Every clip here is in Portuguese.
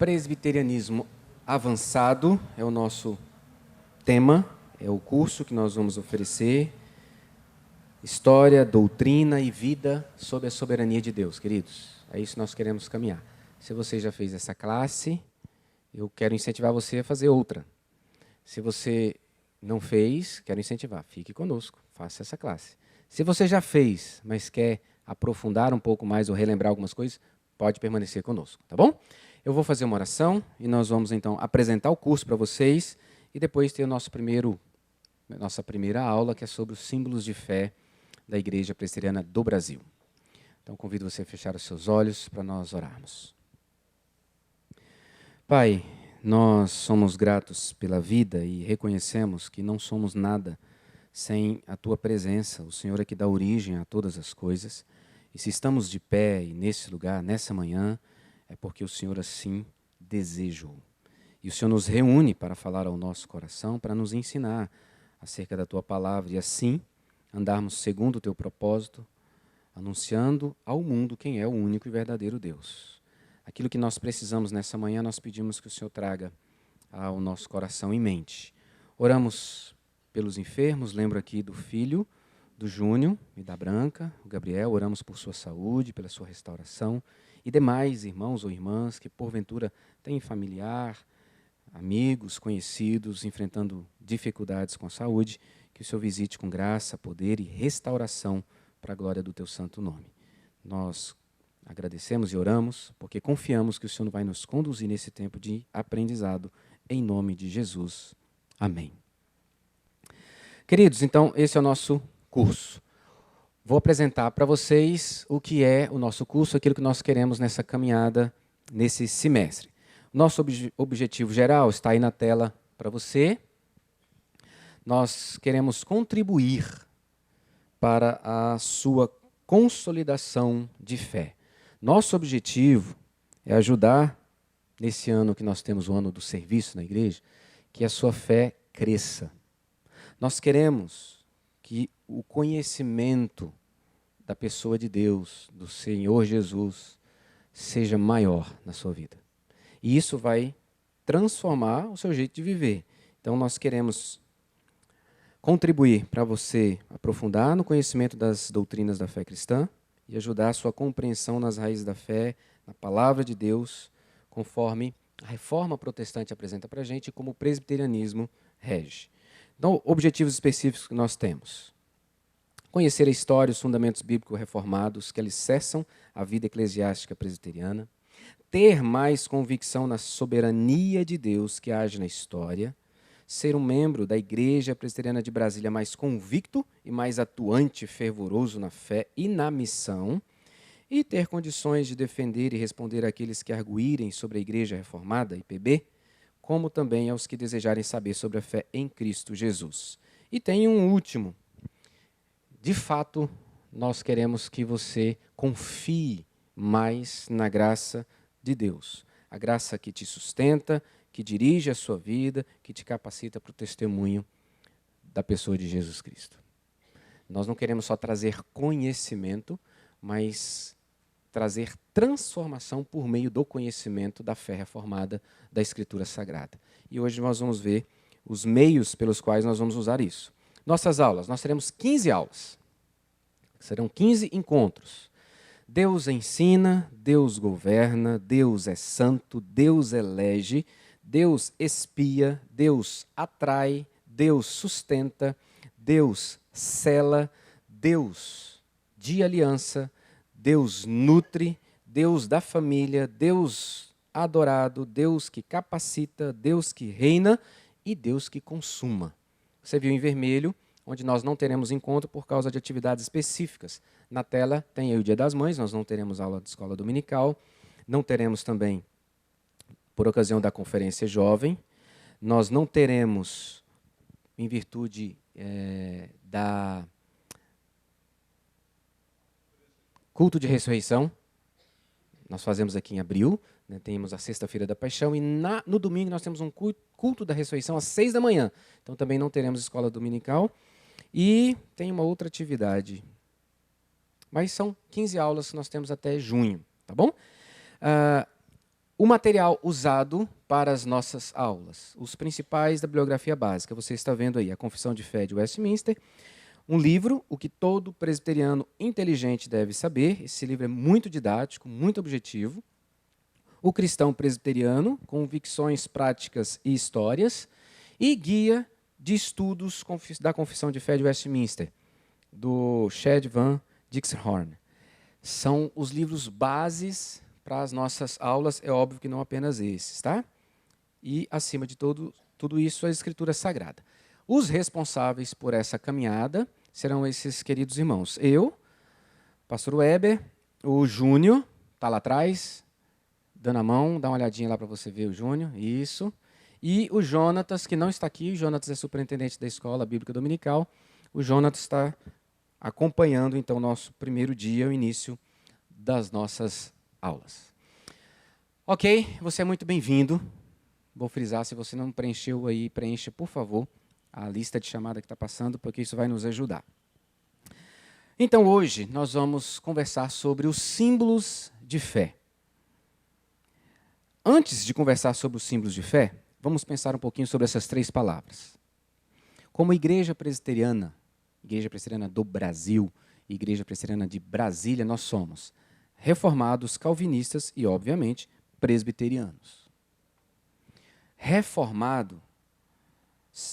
Presbiterianismo Avançado é o nosso tema, é o curso que nós vamos oferecer. História, doutrina e vida sob a soberania de Deus, queridos. É isso que nós queremos caminhar. Se você já fez essa classe, eu quero incentivar você a fazer outra. Se você não fez, quero incentivar, fique conosco, faça essa classe. Se você já fez, mas quer aprofundar um pouco mais ou relembrar algumas coisas, pode permanecer conosco, tá bom? Eu vou fazer uma oração e nós vamos então apresentar o curso para vocês e depois ter nossa primeira aula, que é sobre os símbolos de fé da Igreja Presbiteriana do Brasil. Então convido você a fechar os seus olhos para nós orarmos. Pai, nós somos gratos pela vida e reconhecemos que não somos nada sem a Tua presença. O Senhor é que dá origem a todas as coisas. E se estamos de pé e nesse lugar, nessa manhã, é porque o Senhor assim desejou. E o Senhor nos reúne para falar ao nosso coração, para nos ensinar acerca da Tua palavra e assim andarmos segundo o Teu propósito, anunciando ao mundo quem é o único e verdadeiro Deus. Aquilo que nós precisamos nessa manhã, nós pedimos que o Senhor traga ao nosso coração e mente. Oramos pelos enfermos, lembro aqui do filho, do Júnior e da Branca, o Gabriel, oramos por sua saúde, pela sua restauração, e demais irmãos ou irmãs que porventura têm familiar, amigos, conhecidos, enfrentando dificuldades com a saúde, que o Senhor visite com graça, poder e restauração para a glória do Teu santo nome. Nós agradecemos e oramos, porque confiamos que o Senhor vai nos conduzir nesse tempo de aprendizado, em nome de Jesus. Amém. Queridos, então, esse é o nosso curso. Vou apresentar para vocês o que é o nosso curso, aquilo que nós queremos nessa caminhada, nesse semestre. Nosso objetivo geral está aí na tela para você. Nós queremos contribuir para a sua consolidação de fé. Nosso objetivo é ajudar, nesse ano que nós temos o ano do serviço na igreja, que a sua fé cresça. Nós queremos que o conhecimento da pessoa de Deus, do Senhor Jesus, seja maior na sua vida. E isso vai transformar o seu jeito de viver. Então nós queremos contribuir para você aprofundar no conhecimento das doutrinas da fé cristã e ajudar a sua compreensão nas raízes da fé, na palavra de Deus, conforme a reforma protestante apresenta para a gente e como o presbiterianismo rege. Então, objetivos específicos que nós temos. Conhecer a história e os fundamentos bíblicos reformados que alicerçam a vida eclesiástica presbiteriana. Ter mais convicção na soberania de Deus que age na história. Ser um membro da Igreja Presbiteriana de Brasília mais convicto e mais atuante e fervoroso na fé e na missão. E ter condições de defender e responder àqueles que arguírem sobre a Igreja Reformada, IPB, como também aos que desejarem saber sobre a fé em Cristo Jesus. E tem um último. De fato, nós queremos que você confie mais na graça de Deus. A graça que te sustenta, que dirige a sua vida, que te capacita para o testemunho da pessoa de Jesus Cristo. Nós não queremos só trazer conhecimento, mas trazer transformação por meio do conhecimento da fé reformada da Escritura Sagrada. E hoje nós vamos ver os meios pelos quais nós vamos usar isso. Nossas aulas, nós teremos 15 aulas. Serão 15 encontros. Deus ensina, Deus governa, Deus é santo, Deus elege, Deus expia, Deus atrai, Deus sustenta, Deus cela, Deus de aliança, Deus nutre, Deus da família, Deus adorado, Deus que capacita, Deus que reina e Deus que consuma. Você viu em vermelho, onde nós não teremos encontro por causa de atividades específicas. Na tela tem aí o Dia das Mães, nós não teremos aula de escola dominical, não teremos também, por ocasião da conferência jovem, nós não teremos, em virtude da culto de ressurreição, nós fazemos aqui em abril, né, temos a sexta-feira da paixão, e no domingo nós temos um culto da ressurreição às 6 da manhã. Então também não teremos escola dominical. E tem uma outra atividade. Mas são 15 aulas que nós temos até junho, tá bom? O material usado para as nossas aulas. Os principais da bibliografia básica. Você está vendo aí a Confissão de Fé de Westminster. Um livro, O que todo presbiteriano inteligente deve saber. Esse livro é muito didático, muito objetivo. O Cristão Presbiteriano, Convicções, Práticas e Histórias. E Guia de Estudos da Confissão de Fé de Westminster, do Chad Van Dixhorn. São os livros bases para as nossas aulas, é óbvio que não apenas esses, tá? E, acima de tudo isso, a Escritura Sagrada. Os responsáveis por essa caminhada serão esses queridos irmãos. Eu, pastor Weber, o Júnior, está lá atrás, dando a mão, dá uma olhadinha lá para você ver o Júnior, isso. E o Jonatas, que não está aqui, o Jonatas é superintendente da Escola Bíblica Dominical. O Jonatas está acompanhando, então, o nosso primeiro dia, o início das nossas aulas. Ok, você é muito bem-vindo. Vou frisar, se você não preencheu aí, preencha, por favor, a lista de chamada que está passando, porque isso vai nos ajudar. Então, hoje, nós vamos conversar sobre os símbolos de fé. Antes de conversar sobre os símbolos de fé, vamos pensar um pouquinho sobre essas três palavras. Como igreja presbiteriana do Brasil, igreja presbiteriana de Brasília, nós somos reformados, calvinistas e, obviamente, presbiterianos. Reformado,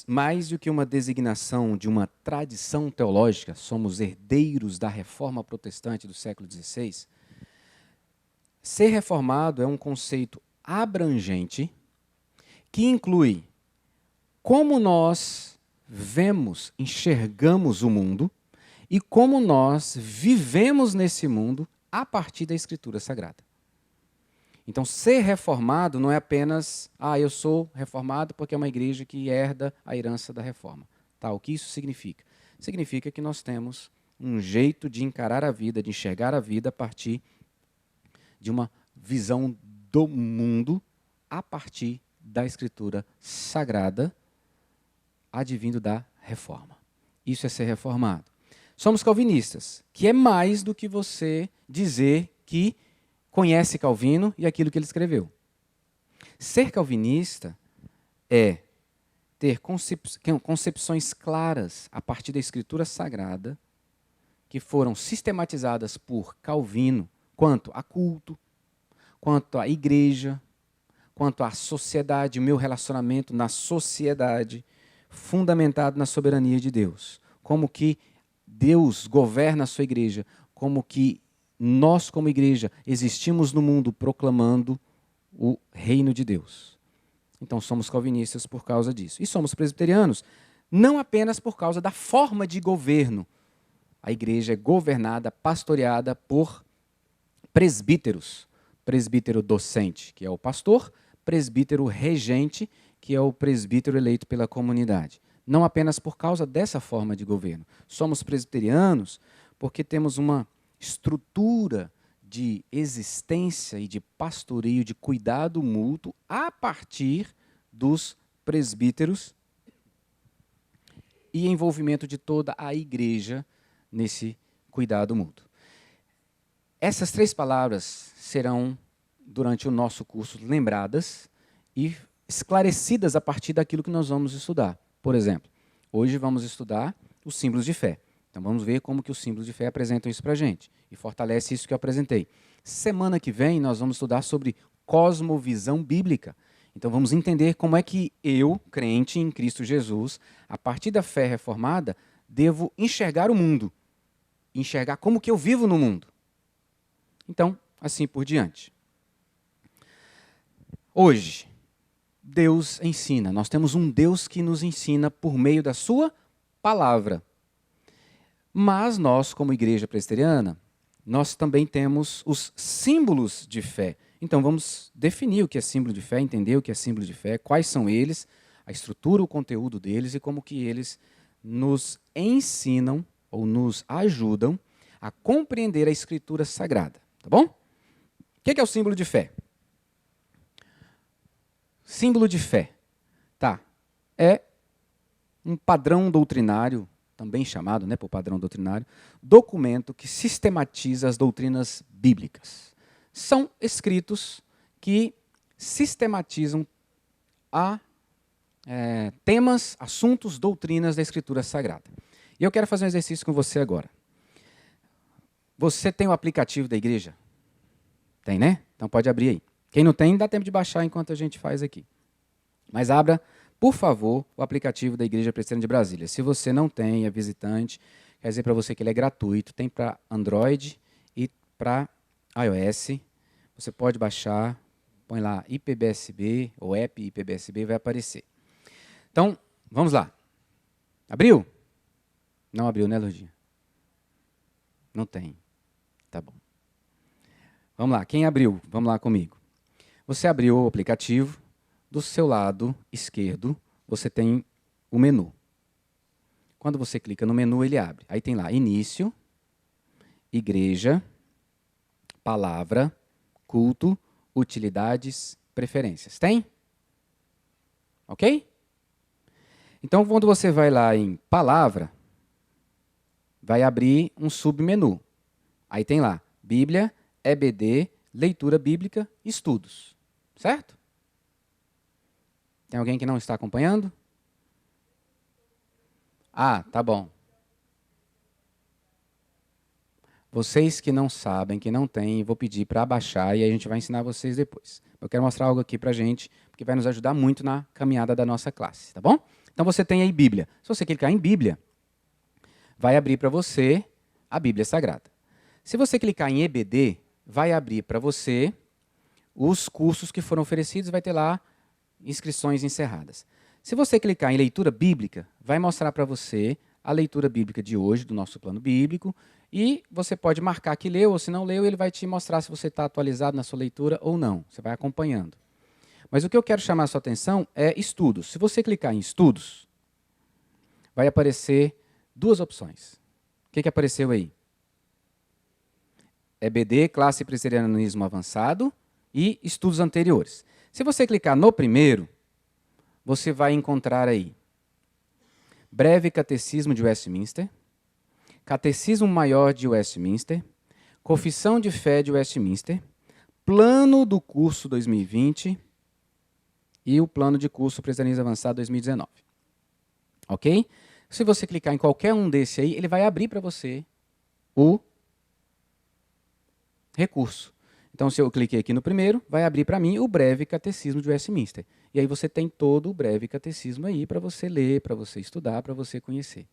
mais do que uma designação de uma tradição teológica, somos herdeiros da reforma protestante do século XVI. Ser reformado é um conceito abrangente que inclui como nós vemos, enxergamos o mundo e como nós vivemos nesse mundo a partir da Escritura Sagrada. Então, ser reformado não é apenas, eu sou reformado porque é uma igreja que herda a herança da reforma. Tá, o que isso significa? Significa que nós temos um jeito de encarar a vida, de enxergar a vida a partir de uma visão do mundo a partir da Escritura Sagrada, advindo da reforma. Isso é ser reformado. Somos calvinistas, que é mais do que você dizer que conhece Calvino e aquilo que ele escreveu. Ser calvinista é ter concepções claras a partir da Escritura Sagrada, que foram sistematizadas por Calvino, quanto a culto, quanto à igreja, quanto à sociedade, o meu relacionamento na sociedade, fundamentado na soberania de Deus. Como que Deus governa a sua igreja, como que nós, como igreja, existimos no mundo proclamando o reino de Deus. Então, somos calvinistas por causa disso. E somos presbiterianos, não apenas por causa da forma de governo. A igreja é governada, pastoreada por presbíteros. Presbítero docente, que é o pastor, presbítero regente, que é o presbítero eleito pela comunidade. Não apenas por causa dessa forma de governo. Somos presbiterianos porque temos uma estrutura de existência e de pastoreio, de cuidado mútuo, a partir dos presbíteros e envolvimento de toda a igreja nesse cuidado mútuo. Essas três palavras serão, durante o nosso curso, lembradas e esclarecidas a partir daquilo que nós vamos estudar. Por exemplo, hoje vamos estudar os símbolos de fé. Então vamos ver como que os símbolos de fé apresentam isso para a gente e fortalece isso que eu apresentei. Semana que vem nós vamos estudar sobre cosmovisão bíblica. Então vamos entender como é que eu, crente em Cristo Jesus, a partir da fé reformada, devo enxergar o mundo, enxergar como que eu vivo no mundo. Então, assim por diante. Hoje, Deus ensina. Nós temos um Deus que nos ensina por meio da sua palavra. Mas nós, como igreja presbiteriana, nós também temos os símbolos de fé. Então vamos definir o que é símbolo de fé, entender o que é símbolo de fé, quais são eles, a estrutura, o conteúdo deles e como que eles nos ensinam ou nos ajudam a compreender a Escritura Sagrada. Tá bom? O que é o símbolo de fé? Símbolo de fé, tá? É um padrão doutrinário, também chamado, por padrão doutrinário, documento que sistematiza as doutrinas bíblicas. São escritos que sistematizam temas, assuntos, doutrinas da Escritura Sagrada. E eu quero fazer um exercício com você agora. Você tem o aplicativo da igreja? Tem, né? Então pode abrir aí. Quem não tem, dá tempo de baixar enquanto a gente faz aqui. Mas abra, por favor, o aplicativo da Igreja Presbiteriana de Brasília. Se você não tem, é visitante, quer dizer para você que ele é gratuito. Tem para Android e para iOS. Você pode baixar, põe lá IPBSB ou app IPBSB, vai aparecer. Então, vamos lá. Abriu? Não abriu, né, Lourdinha? Não tem. Tá bom. Vamos lá, quem abriu? Vamos lá comigo. Você abriu o aplicativo, do seu lado esquerdo você tem o menu. Quando você clica no menu, ele abre. Aí tem lá início, igreja, palavra, culto, utilidades, preferências. Tem? Ok? Então, quando você vai lá em palavra, vai abrir um submenu. Aí tem lá Bíblia, EBD, leitura bíblica, estudos. Certo? Tem alguém que não está acompanhando? Ah, tá bom. Vocês que não sabem, que não têm, vou pedir para abaixar e a gente vai ensinar vocês depois. Eu quero mostrar algo aqui para a gente, que vai nos ajudar muito na caminhada da nossa classe, tá bom? Então você tem aí Bíblia. Se você clicar em Bíblia, vai abrir para você a Bíblia Sagrada. Se você clicar em EBD, vai abrir para você os cursos que foram oferecidos, vai ter lá inscrições encerradas. Se você clicar em leitura bíblica, vai mostrar para você a leitura bíblica de hoje, do nosso plano bíblico, e você pode marcar que leu, ou se não leu, ele vai te mostrar se você está atualizado na sua leitura ou não. Você vai acompanhando. Mas o que eu quero chamar a sua atenção é estudos. Se você clicar em estudos, vai aparecer duas opções. O que apareceu aí? EBD, Classe Presbiterianismo Avançado, e estudos anteriores. Se você clicar no primeiro, você vai encontrar aí Breve Catecismo de Westminster, Catecismo Maior de Westminster, Confissão de Fé de Westminster, Plano do Curso 2020 e o Plano de Curso Presbiterianismo Avançado 2019. Ok? Se você clicar em qualquer um desse aí, ele vai abrir para você o recurso. Então, se eu cliquei aqui no primeiro, vai abrir para mim o Breve Catecismo de Westminster. E aí você tem todo o Breve Catecismo aí para você ler, para você estudar, para você conhecer.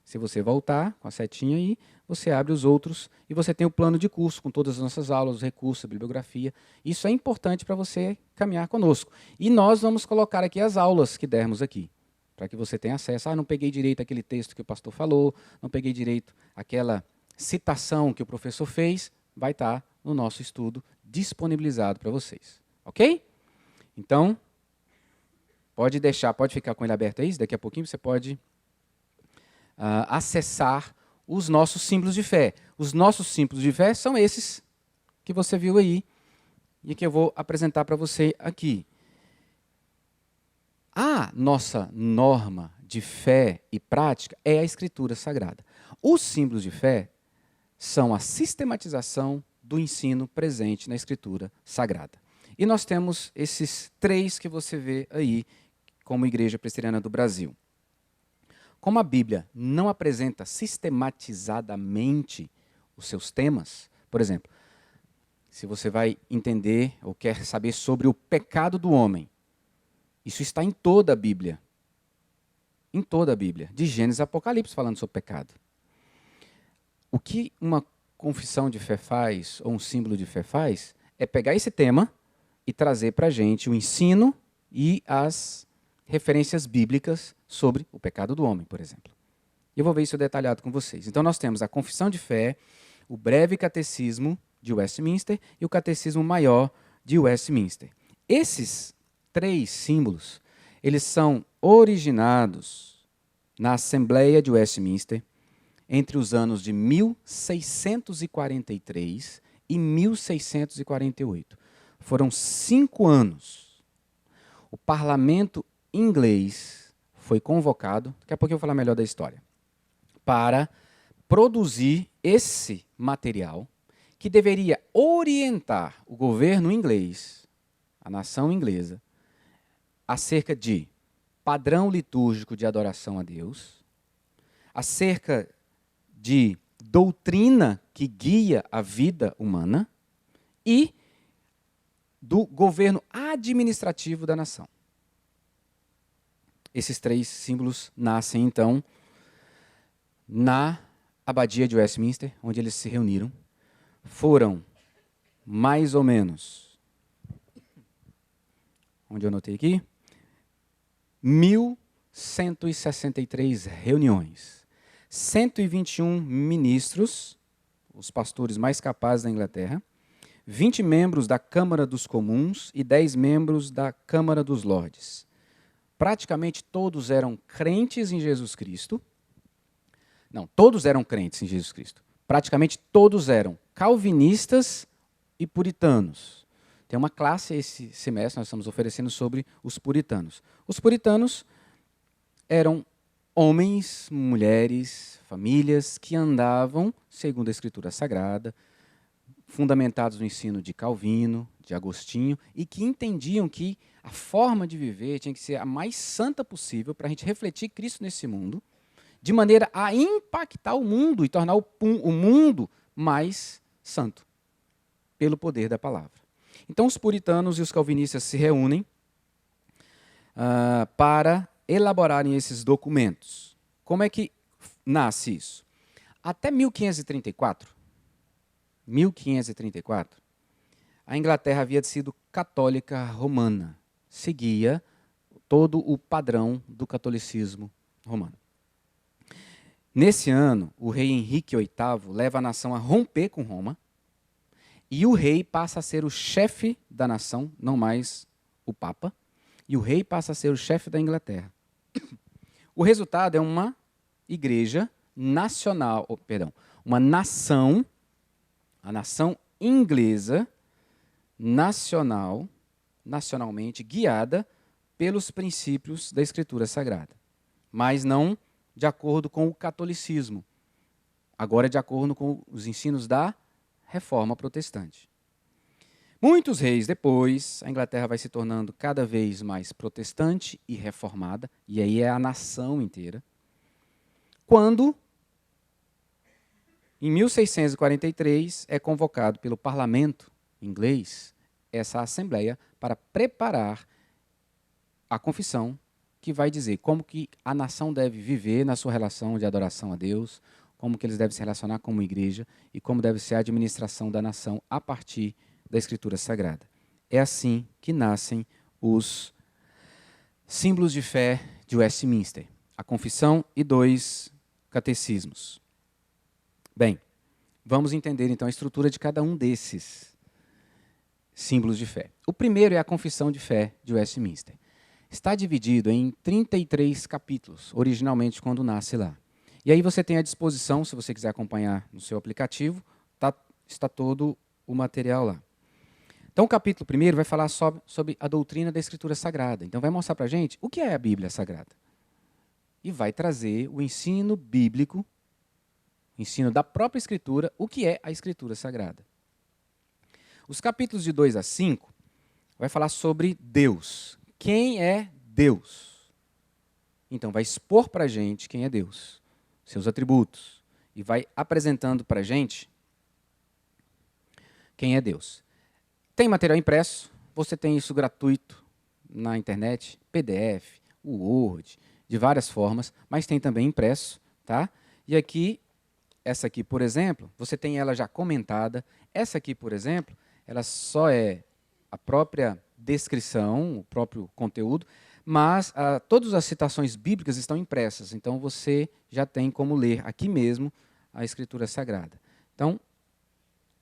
Se você voltar com a setinha aí, você abre os outros e você tem o plano de curso com todas as nossas aulas, os recursos, a bibliografia. Isso é importante para você caminhar conosco. E nós vamos colocar aqui as aulas que dermos aqui, para que você tenha acesso. Ah, não peguei direito aquele texto que o pastor falou, não peguei direito aquela citação que o professor fez, vai estar no nosso estudo disponibilizado para vocês. Ok? Então, pode deixar, pode ficar com ele aberto aí, daqui a pouquinho você pode acessar os nossos símbolos de fé. Os nossos símbolos de fé são esses que você viu aí e que eu vou apresentar para você aqui. A nossa norma de fé e prática é a Escritura Sagrada. Os símbolos de fé são a sistematização do ensino presente na Escritura Sagrada. E nós temos esses três que você vê aí como Igreja Presbiteriana do Brasil. Como a Bíblia não apresenta sistematizadamente os seus temas, por exemplo, se você vai entender ou quer saber sobre o pecado do homem, isso está em toda a Bíblia. Em toda a Bíblia, de Gênesis a Apocalipse, falando sobre pecado. O que uma confissão de fé faz, ou um símbolo de fé faz, é pegar esse tema e trazer para a gente o ensino e as referências bíblicas sobre o pecado do homem, por exemplo. Eu vou ver isso detalhado com vocês. Então nós temos a confissão de fé, o breve catecismo de Westminster e o catecismo maior de Westminster. Esses três símbolos, eles são originados na Assembleia de Westminster entre os anos de 1643 e 1648. Foram 5 anos. O parlamento inglês foi convocado, daqui a pouco eu vou falar melhor da história, para produzir esse material que deveria orientar o governo inglês a nação inglesa, acerca de padrão litúrgico de adoração a Deus, acerca de doutrina que guia a vida humana e do governo administrativo da nação. Esses três símbolos nascem, então, na abadia de Westminster, onde eles se reuniram. Foram mais ou menos, onde eu anotei aqui, 1.163 reuniões, 121 ministros, os pastores mais capazes da Inglaterra, 20 membros da Câmara dos Comuns e 10 membros da Câmara dos Lordes. Praticamente todos eram crentes em Jesus Cristo. Não, todos eram crentes em Jesus Cristo. Praticamente todos eram calvinistas e puritanos. Tem uma classe esse semestre, nós estamos oferecendo sobre os puritanos. Os puritanos eram homens, mulheres, famílias que andavam, segundo a Escritura Sagrada, fundamentados no ensino de Calvino, de Agostinho, e que entendiam que a forma de viver tinha que ser a mais santa possível para a gente refletir Cristo nesse mundo, de maneira a impactar o mundo e tornar o mundo mais santo, pelo poder da palavra. Então, os puritanos e os calvinistas se reúnem para elaborarem esses documentos. Como é que nasce isso? Até 1534, a Inglaterra havia sido católica romana, seguia todo o padrão do catolicismo romano. Nesse ano, o rei Henrique VIII leva a nação a romper com Roma, e o rei passa a ser o chefe da nação, não mais o Papa, e o rei passa a ser o chefe da Inglaterra. O resultado é uma igreja nacional, uma nação, a nação inglesa, nacionalmente guiada pelos princípios da Escritura Sagrada, mas não de acordo com o catolicismo, agora de acordo com os ensinos da Reforma Protestante. Muitos reis depois, a Inglaterra vai se tornando cada vez mais protestante e reformada, e aí é a nação inteira, quando, em 1643, é convocado pelo parlamento inglês essa assembleia para preparar a confissão que vai dizer como que a nação deve viver na sua relação de adoração a Deus, como que eles devem se relacionar como igreja e como deve ser a administração da nação a partir da Escritura Sagrada. É assim que nascem os símbolos de fé de Westminster, a confissão e 2 catecismos. Bem, vamos entender então a estrutura de cada um desses símbolos de fé. O primeiro é a confissão de fé de Westminster. Está dividido em 33 capítulos, originalmente quando nasce lá. E aí você tem à disposição, se você quiser acompanhar no seu aplicativo, está todo o material lá. Então o capítulo 1 vai falar sobre a doutrina da Escritura Sagrada. Então vai mostrar para a gente o que é a Bíblia Sagrada. E vai trazer o ensino bíblico, o ensino da própria Escritura, o que é a Escritura Sagrada. Os capítulos de 2 a 5 vai falar sobre Deus. Quem é Deus? Então vai expor para a gente quem é Deus, seus atributos, e vai apresentando para a gente quem é Deus. Tem material impresso, você tem isso gratuito na internet, PDF, o Word, de várias formas, mas tem também impresso, tá? E aqui, essa aqui, por exemplo, você tem ela já comentada. Essa aqui, por exemplo, ela só é a própria descrição, o próprio conteúdo, mas todas as citações bíblicas estão impressas, então você já tem como ler aqui mesmo a Escritura Sagrada. Então,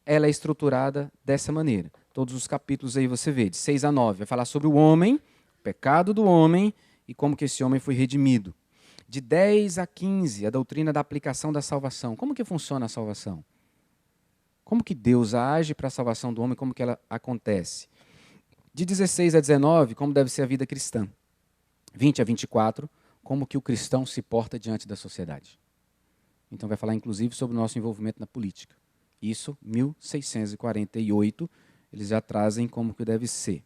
ela é estruturada dessa maneira. Todos os capítulos aí você vê, de 6 a 9, vai falar sobre o homem, o pecado do homem e como que esse homem foi redimido. De 10 a 15, a doutrina da aplicação da salvação. Como que funciona a salvação? Como que Deus age para a salvação do homem, como que ela acontece? De 16 a 19, como deve ser a vida cristã. 20 a 24, como que o cristão se porta diante da sociedade. Então vai falar inclusive sobre o nosso envolvimento na política. Isso, 1648, eles já trazem como que deve ser.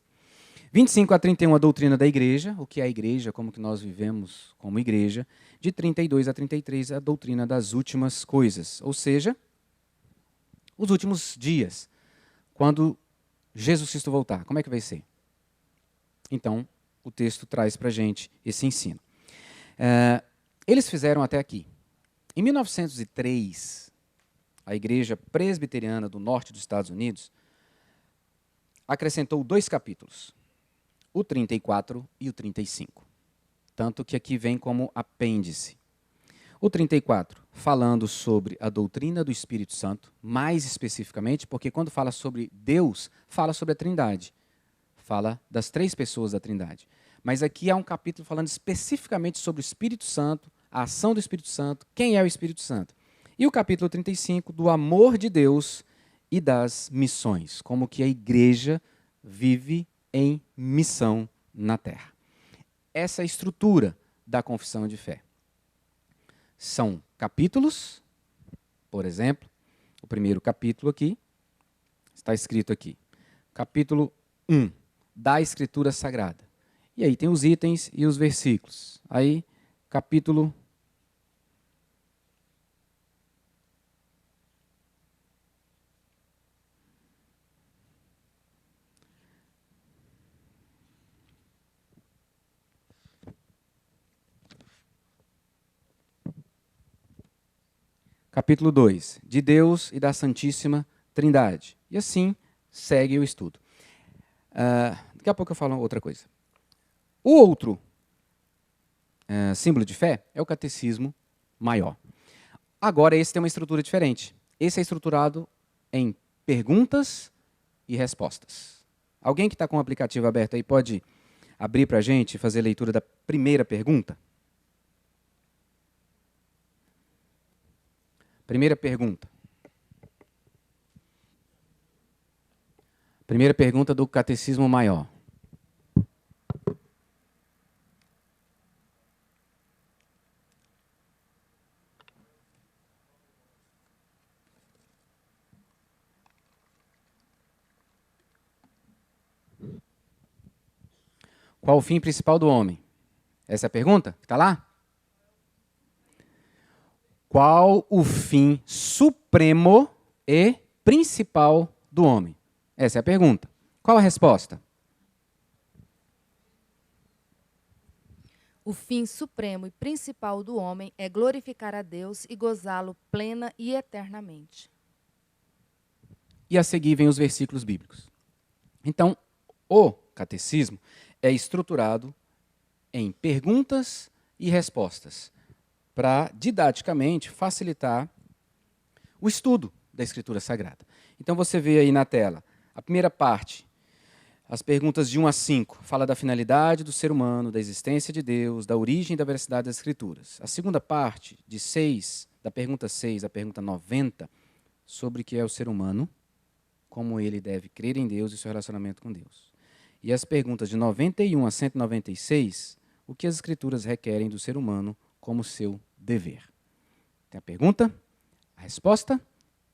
25 a 31, a doutrina da igreja, o que é a igreja, como que nós vivemos como igreja. De 32 a 33, a doutrina das últimas coisas, ou seja, os últimos dias, quando Jesus Cristo voltar, como é que vai ser? Então, o texto traz para a gente esse ensino. Eles fizeram até aqui. Em 1903, a Igreja Presbiteriana do Norte dos Estados Unidos acrescentou 2 capítulos, o 34 e o 35. Tanto que aqui vem como apêndice. O 34, falando sobre a doutrina do Espírito Santo, mais especificamente, porque quando fala sobre Deus, fala sobre a Trindade. Fala das 3 pessoas da Trindade. Mas aqui há um capítulo falando especificamente sobre o Espírito Santo, a ação do Espírito Santo, quem é o Espírito Santo. E o capítulo 35, do amor de Deus e das missões, como que a igreja vive em missão na terra. Essa é a estrutura da confissão de fé. São capítulos, por exemplo, o primeiro capítulo aqui, está escrito aqui, capítulo 1, da Escritura Sagrada. E aí tem os itens e os versículos. Aí, capítulo 2, de Deus e da Santíssima Trindade. E assim segue o estudo. Daqui a pouco eu falo outra coisa. O outro símbolo de fé é o catecismo maior. Agora, esse tem uma estrutura diferente. Esse é estruturado em perguntas e respostas. Alguém que está com o aplicativo aberto aí pode abrir para a gente e fazer a leitura da primeira pergunta? Primeira pergunta. Primeira pergunta do Catecismo Maior. Qual o fim principal do homem? Essa é a pergunta? Está lá? Qual o fim supremo e principal do homem? Essa é a pergunta. Qual a resposta? O fim supremo e principal do homem é glorificar a Deus e gozá-lo plena e eternamente. E a seguir vem os versículos bíblicos. Então, o catecismo é estruturado em perguntas e respostas, para didaticamente facilitar o estudo da Escritura Sagrada. Então você vê aí na tela, a primeira parte, as perguntas de 1 a 5, fala da finalidade do ser humano, da existência de Deus, da origem e da veracidade das Escrituras. A segunda parte, de 6, da pergunta 6 à pergunta 90, sobre o que é o ser humano, como ele deve crer em Deus e seu relacionamento com Deus. E as perguntas de 91 a 196, o que as Escrituras requerem do ser humano como seu dever. Tem a pergunta, a resposta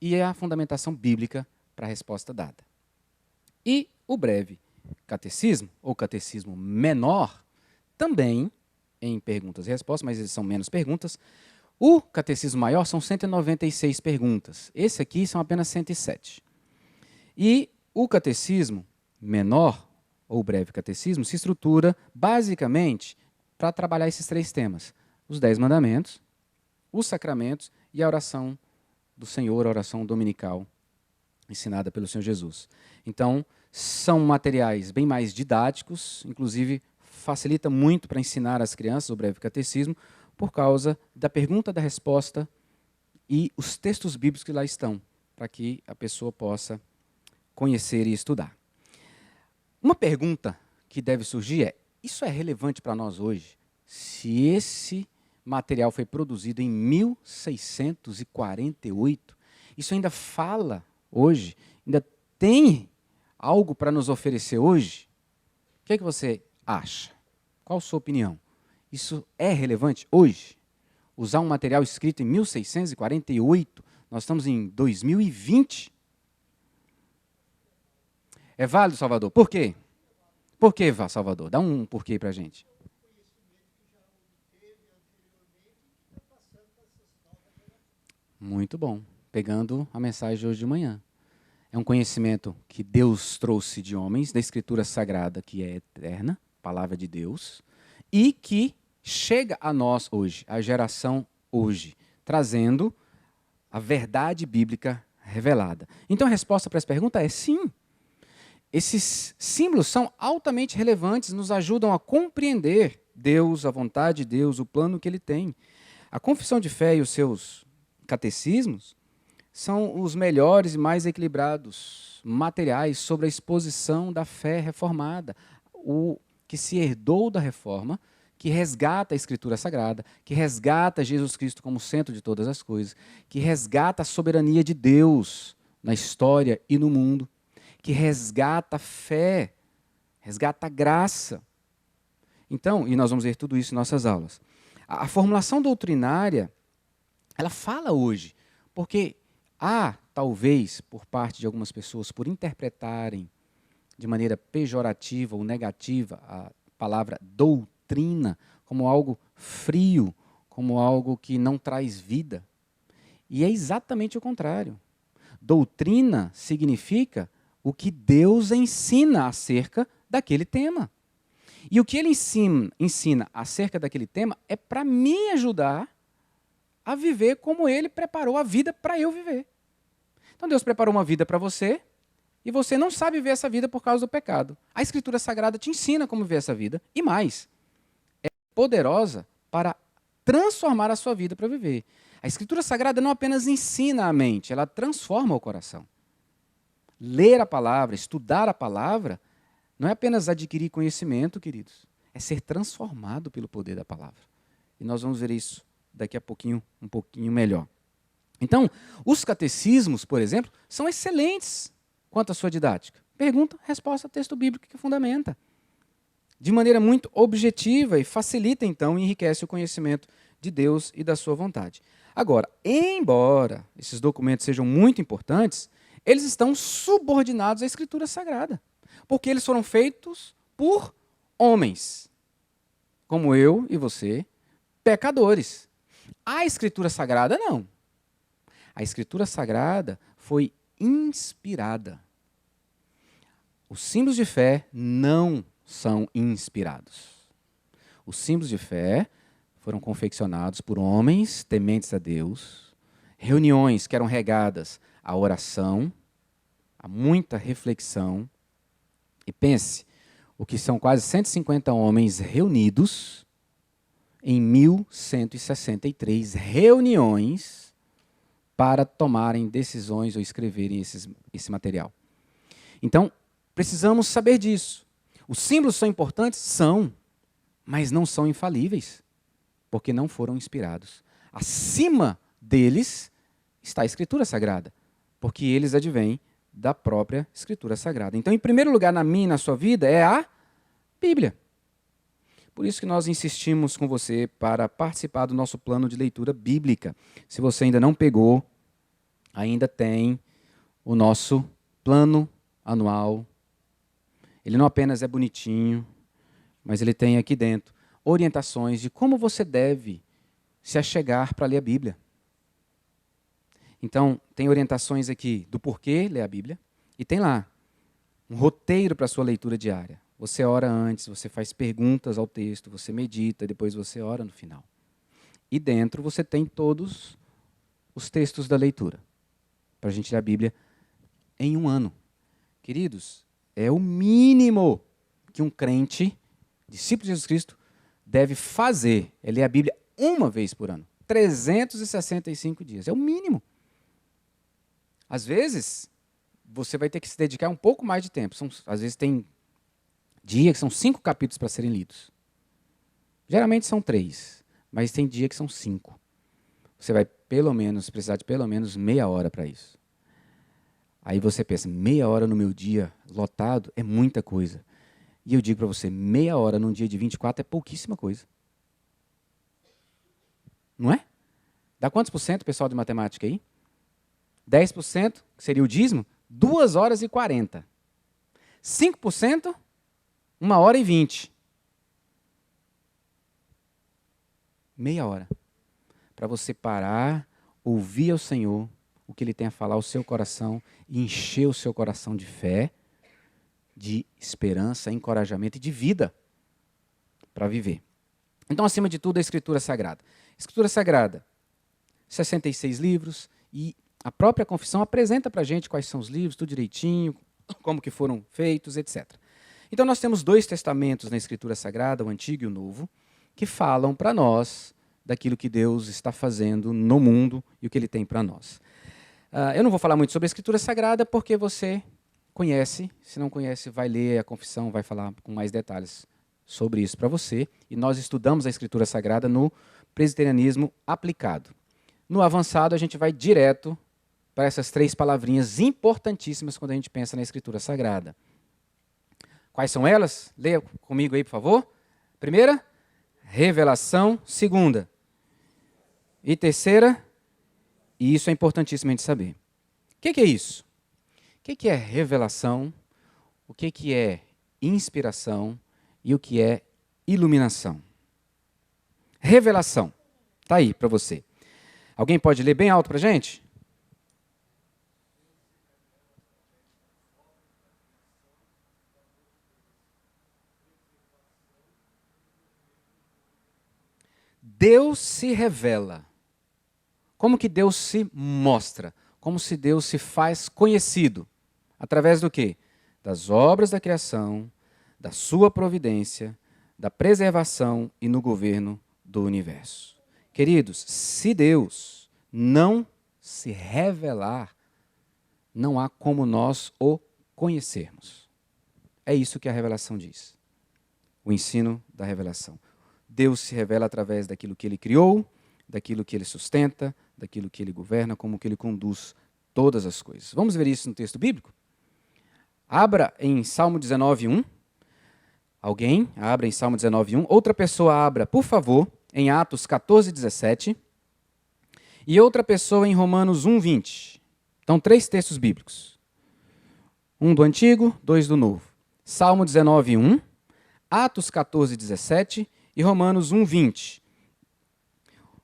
e a fundamentação bíblica para a resposta dada. E o breve catecismo, ou catecismo menor, também em perguntas e respostas, mas eles são menos perguntas. O catecismo maior são 196 perguntas. Esse aqui são apenas 107. E o catecismo menor, ou breve catecismo, se estrutura basicamente para trabalhar esses 3 temas: os 10 mandamentos, os sacramentos e a oração do Senhor, a oração dominical ensinada pelo Senhor Jesus. Então, são materiais bem mais didáticos, inclusive facilita muito para ensinar às crianças o breve catecismo, por causa da pergunta, da resposta e os textos bíblicos que lá estão, para que a pessoa possa conhecer e estudar. Uma pergunta que deve surgir é: isso é relevante para nós hoje? Se esse material foi produzido em 1648, isso ainda fala hoje? Ainda tem algo para nos oferecer hoje? O que é que você acha? Qual a sua opinião? Isso é relevante hoje? Usar um material escrito em 1648, nós estamos em 2020. É válido, Salvador? Por quê? Por que, Salvador? Dá um porquê para a gente. Muito bom. Pegando a mensagem de hoje de manhã. É um conhecimento que Deus trouxe de homens, da Escritura Sagrada, que é eterna, palavra de Deus, e que chega a nós hoje, a geração hoje, trazendo a verdade bíblica revelada. Então a resposta para essa pergunta é sim. Esses símbolos são altamente relevantes, nos ajudam a compreender Deus, a vontade de Deus, o plano que Ele tem. A confissão de fé e os seus catecismos são os melhores e mais equilibrados materiais sobre a exposição da fé reformada, o que se herdou da reforma, que resgata a Escritura Sagrada, que resgata Jesus Cristo como centro de todas as coisas, que resgata a soberania de Deus na história e no mundo, que resgata a fé, resgata a graça. Então, e nós vamos ver tudo isso em nossas aulas. A formulação doutrinária, ela fala hoje, porque há, talvez, por parte de algumas pessoas, por interpretarem de maneira pejorativa ou negativa a palavra doutrina como algo frio, como algo que não traz vida. E é exatamente o contrário. Doutrina significa o que Deus ensina acerca daquele tema. E o que Ele ensina acerca daquele tema é para me ajudar a viver como Ele preparou a vida para eu viver. Então Deus preparou uma vida para você e você não sabe viver essa vida por causa do pecado. A Escritura Sagrada te ensina como viver essa vida e mais, é poderosa para transformar a sua vida para viver. A Escritura Sagrada não apenas ensina a mente, ela transforma o coração. Ler a palavra, estudar a palavra, não é apenas adquirir conhecimento, queridos, é ser transformado pelo poder da palavra. E nós vamos ver isso daqui a pouquinho, um pouquinho melhor. Então, os catecismos, por exemplo, são excelentes quanto à sua didática. Pergunta, resposta, texto bíblico que fundamenta. De maneira muito objetiva e facilita, então, e enriquece o conhecimento de Deus e da sua vontade. Agora, embora esses documentos sejam muito importantes, eles estão subordinados à Escritura Sagrada, porque eles foram feitos por homens, como eu e você, pecadores. A Escritura Sagrada, não. A Escritura Sagrada foi inspirada. Os símbolos de fé não são inspirados. Os símbolos de fé foram confeccionados por homens tementes a Deus, reuniões que eram regadas à oração, a muita reflexão. E pense, o que são quase 150 homens reunidos em 1163 reuniões para tomarem decisões ou escreverem esse material. Então, precisamos saber disso. Os símbolos são importantes? São, mas não são infalíveis, porque não foram inspirados. Acima deles está a Escritura Sagrada, porque eles advêm da própria Escritura Sagrada. Então, em primeiro lugar, na minha e na sua vida, é a Bíblia. Por isso que nós insistimos com você para participar do nosso plano de leitura bíblica. Se você ainda não pegou, ainda tem o nosso plano anual. Ele não apenas é bonitinho, mas ele tem aqui dentro orientações de como você deve se achegar para ler a Bíblia. Então, tem orientações aqui do porquê ler a Bíblia, e tem lá um roteiro para a sua leitura diária. Você ora antes, você faz perguntas ao texto, você medita, depois você ora no final. E dentro você tem todos os textos da leitura, para a gente ler a Bíblia em um ano. Queridos, é o mínimo que um crente, discípulo de Jesus Cristo, deve fazer, é ler a Bíblia uma vez por ano. 365 dias, é o mínimo. Às vezes, você vai ter que se dedicar um pouco mais de tempo. Às vezes tem dia que são 5 capítulos para serem lidos. Geralmente são 3, mas tem dia que são 5. Você vai precisar de pelo menos meia hora para isso. Aí você pensa, meia hora no meu dia lotado é muita coisa. E eu digo para você, meia hora num dia de 24 é pouquíssima coisa. Não é? Dá quantos por cento, pessoal de matemática aí? 10%, que seria o dízimo, 2 horas e 40. 5%, 1h20. Meia hora. Para você parar, ouvir ao Senhor o que Ele tem a falar ao seu coração e encher o seu coração de fé, de esperança, encorajamento e de vida para viver. Então, acima de tudo, a Escritura Sagrada. Escritura Sagrada, 66 livros, e a própria confissão apresenta para a gente quais são os livros, tudo direitinho, como que foram feitos, etc. Então, nós temos 2 testamentos na Escritura Sagrada, o Antigo e o Novo, que falam para nós daquilo que Deus está fazendo no mundo e o que Ele tem para nós. Eu não vou falar muito sobre a Escritura Sagrada porque você conhece, se não conhece, vai ler a confissão, vai falar com mais detalhes sobre isso para você. E nós estudamos a Escritura Sagrada no presbiterianismo aplicado. No avançado, a gente vai direto para essas 3 palavrinhas importantíssimas quando a gente pensa na Escritura Sagrada. Quais são elas? Leia comigo aí, por favor. Primeira, revelação. Segunda. E terceira, e isso é importantíssimo a gente saber. O que é isso? O que é revelação? O que é inspiração? E o que é iluminação? Revelação. Está aí para você. Alguém pode ler bem alto para a gente? Deus se revela. Como que Deus se mostra? Como se Deus se faz conhecido? Através do quê? Das obras da criação, da sua providência, da preservação e no governo do universo. Queridos, se Deus não se revelar, não há como nós o conhecermos. É isso que a revelação diz. O ensino da revelação. Deus se revela através daquilo que Ele criou, daquilo que Ele sustenta, daquilo que Ele governa, como que Ele conduz todas as coisas. Vamos ver isso no texto bíblico? Abra em Salmo 19:1. Alguém abra em Salmo 19:1. Outra pessoa abra, por favor, em Atos 14:17. E outra pessoa em Romanos 1:20. Então, 3 textos bíblicos. Um do Antigo, 2 do Novo. Salmo 19:1, Atos 14:17 e Romanos 1:20.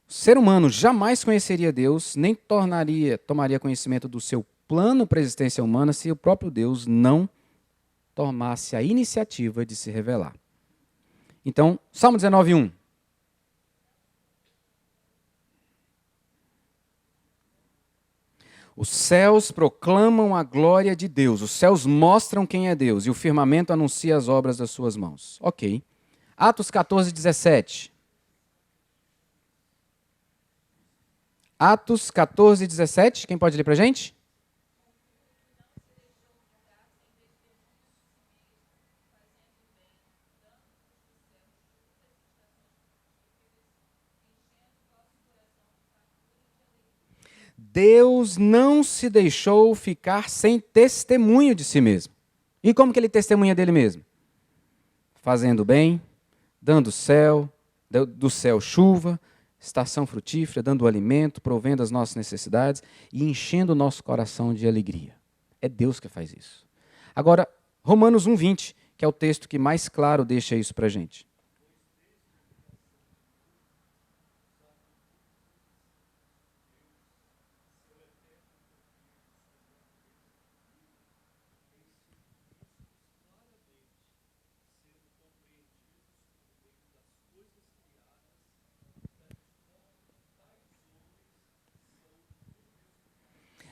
O ser humano jamais conheceria Deus, nem tomaria conhecimento do seu plano para a existência humana se o próprio Deus não tomasse a iniciativa de se revelar. Então, Salmo 19:1. Os céus proclamam a glória de Deus, os céus mostram quem é Deus, e o firmamento anuncia as obras das suas mãos. Ok. Atos 14:17. Atos 14:17. Quem pode ler para a gente? Deus não se deixou ficar sem testemunho de si mesmo. E como que ele testemunha dele mesmo? Fazendo bem, dando do céu chuva, estação frutífera, dando alimento, provendo as nossas necessidades e enchendo o nosso coração de alegria. É Deus que faz isso. Agora, Romanos 1:20, que é o texto que mais claro deixa isso para a gente.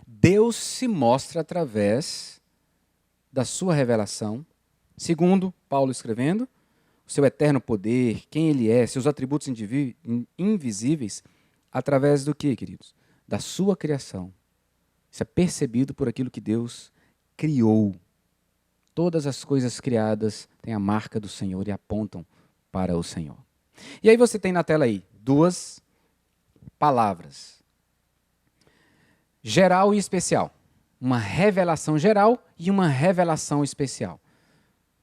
Deus se mostra através da sua revelação, segundo Paulo escrevendo, o seu eterno poder, quem ele é, seus atributos invisíveis, através do quê, queridos? Da sua criação. Isso é percebido por aquilo que Deus criou. Todas as coisas criadas têm a marca do Senhor e apontam para o Senhor. E aí você tem na tela aí 2 palavras. Geral e especial. Uma revelação geral e uma revelação especial.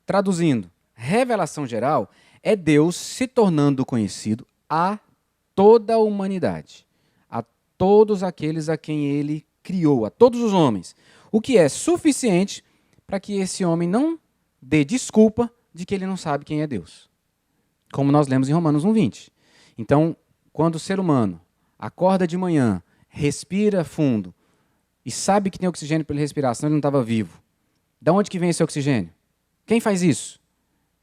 Traduzindo, revelação geral é Deus se tornando conhecido a toda a humanidade, a todos aqueles a quem Ele criou, a todos os homens, o que é suficiente para que esse homem não dê desculpa de que ele não sabe quem é Deus. Como nós lemos em Romanos 1:20. Então, quando o ser humano acorda de manhã, respira fundo e sabe que tem oxigênio para ele respirar, senão ele não estava vivo. Da onde que vem esse oxigênio? Quem faz isso?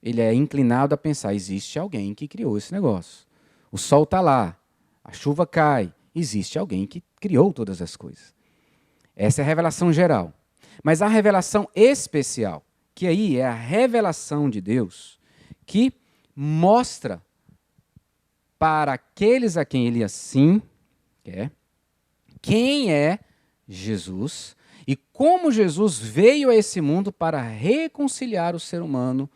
Ele é inclinado a pensar, existe alguém que criou esse negócio. O sol está lá, a chuva cai, existe alguém que criou todas as coisas. Essa é a revelação geral. Mas a revelação especial, que aí é a revelação de Deus, que mostra para aqueles a quem ele assim quer, quem é Jesus e como Jesus veio a esse mundo para reconciliar o ser humano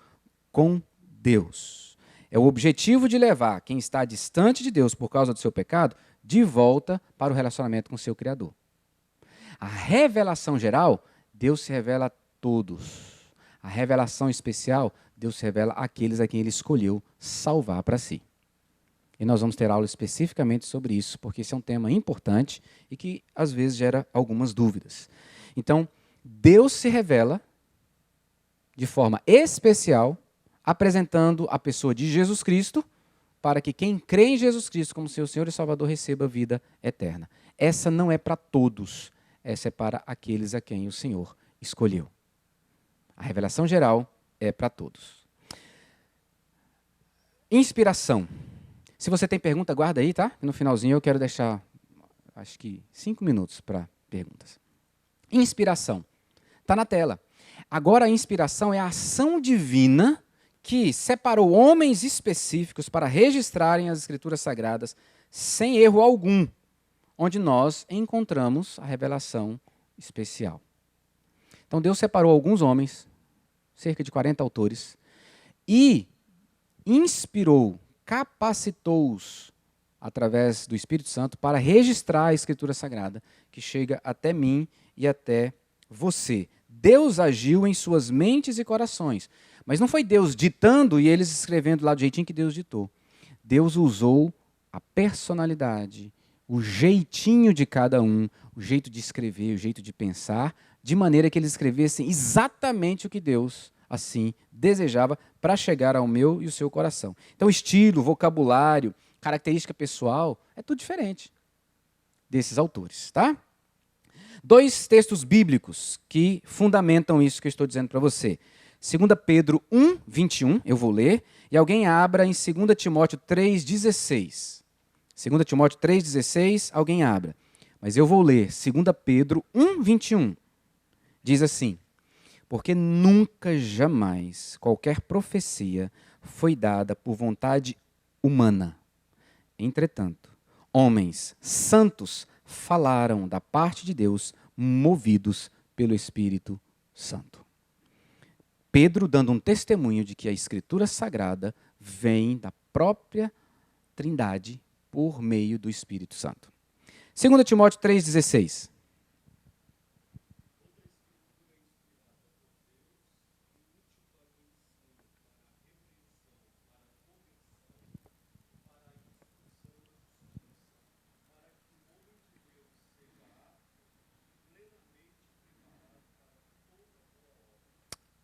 com Deus. É o objetivo de levar quem está distante de Deus por causa do seu pecado de volta para o relacionamento com o seu Criador. A revelação geral, Deus se revela a todos. A revelação especial, Deus se revela àqueles a quem ele escolheu salvar para si. E nós vamos ter aula especificamente sobre isso, porque esse é um tema importante e que às vezes gera algumas dúvidas. Então, Deus se revela de forma especial, apresentando a pessoa de Jesus Cristo, para que quem crê em Jesus Cristo como seu Senhor e Salvador receba vida eterna. Essa não é para todos, essa é para aqueles a quem o Senhor escolheu. A revelação geral é para todos. Inspiração. Se você tem pergunta, guarda aí, tá? No finalzinho eu quero deixar, acho que 5 minutos para perguntas. Inspiração. Está na tela. Agora a inspiração é a ação divina que separou homens específicos para registrarem as Escrituras Sagradas sem erro algum, onde nós encontramos a revelação especial. Então Deus separou alguns homens, cerca de 40 autores, e inspirou, capacitou-os através do Espírito Santo para registrar a Escritura Sagrada que chega até mim e até você. Deus agiu em suas mentes e corações, mas não foi Deus ditando e eles escrevendo lá do jeitinho que Deus ditou. Deus usou a personalidade, o jeitinho de cada um, o jeito de escrever, o jeito de pensar, de maneira que eles escrevessem exatamente o que Deus assim desejava para chegar ao meu e o seu coração. Então, estilo, vocabulário, característica pessoal, é tudo diferente desses autores, tá? 2 textos bíblicos que fundamentam isso que eu estou dizendo para você. 2 Pedro 1:21, eu vou ler, e alguém abra em 2 Timóteo 3:16. 2 Timóteo 3:16, alguém abra. Mas eu vou ler 2 Pedro 1:21. Diz assim: porque nunca, jamais, qualquer profecia foi dada por vontade humana. Entretanto, homens santos falaram da parte de Deus, movidos pelo Espírito Santo. Pedro dando um testemunho de que a Escritura Sagrada vem da própria Trindade por meio do Espírito Santo. 2 Timóteo 3:16.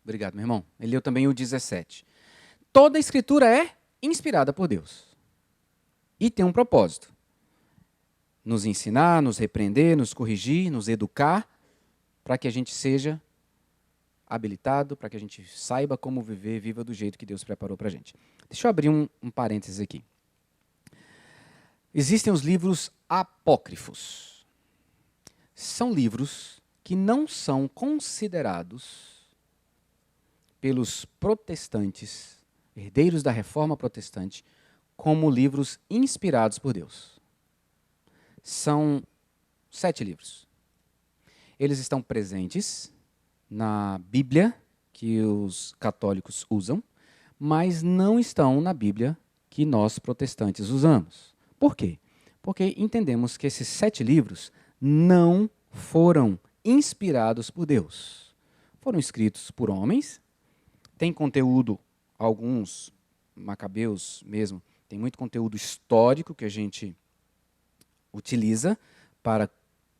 Obrigado, meu irmão. Ele leu também o 17. Toda a Escritura é inspirada por Deus. E tem um propósito. Nos ensinar, nos repreender, nos corrigir, nos educar, para que a gente seja habilitado, para que a gente saiba como viver, viva do jeito que Deus preparou para a gente. Deixa eu abrir um parênteses aqui. Existem os livros apócrifos. São livros que não são considerados pelos protestantes, herdeiros da Reforma Protestante, como livros inspirados por Deus. São 7 livros. Eles estão presentes na Bíblia que os católicos usam, mas não estão na Bíblia que nós protestantes usamos. Por quê? Porque entendemos que esses 7 livros não foram inspirados por Deus. Foram escritos por homens. Tem conteúdo, alguns, Macabeus mesmo, tem muito conteúdo histórico que a gente utiliza para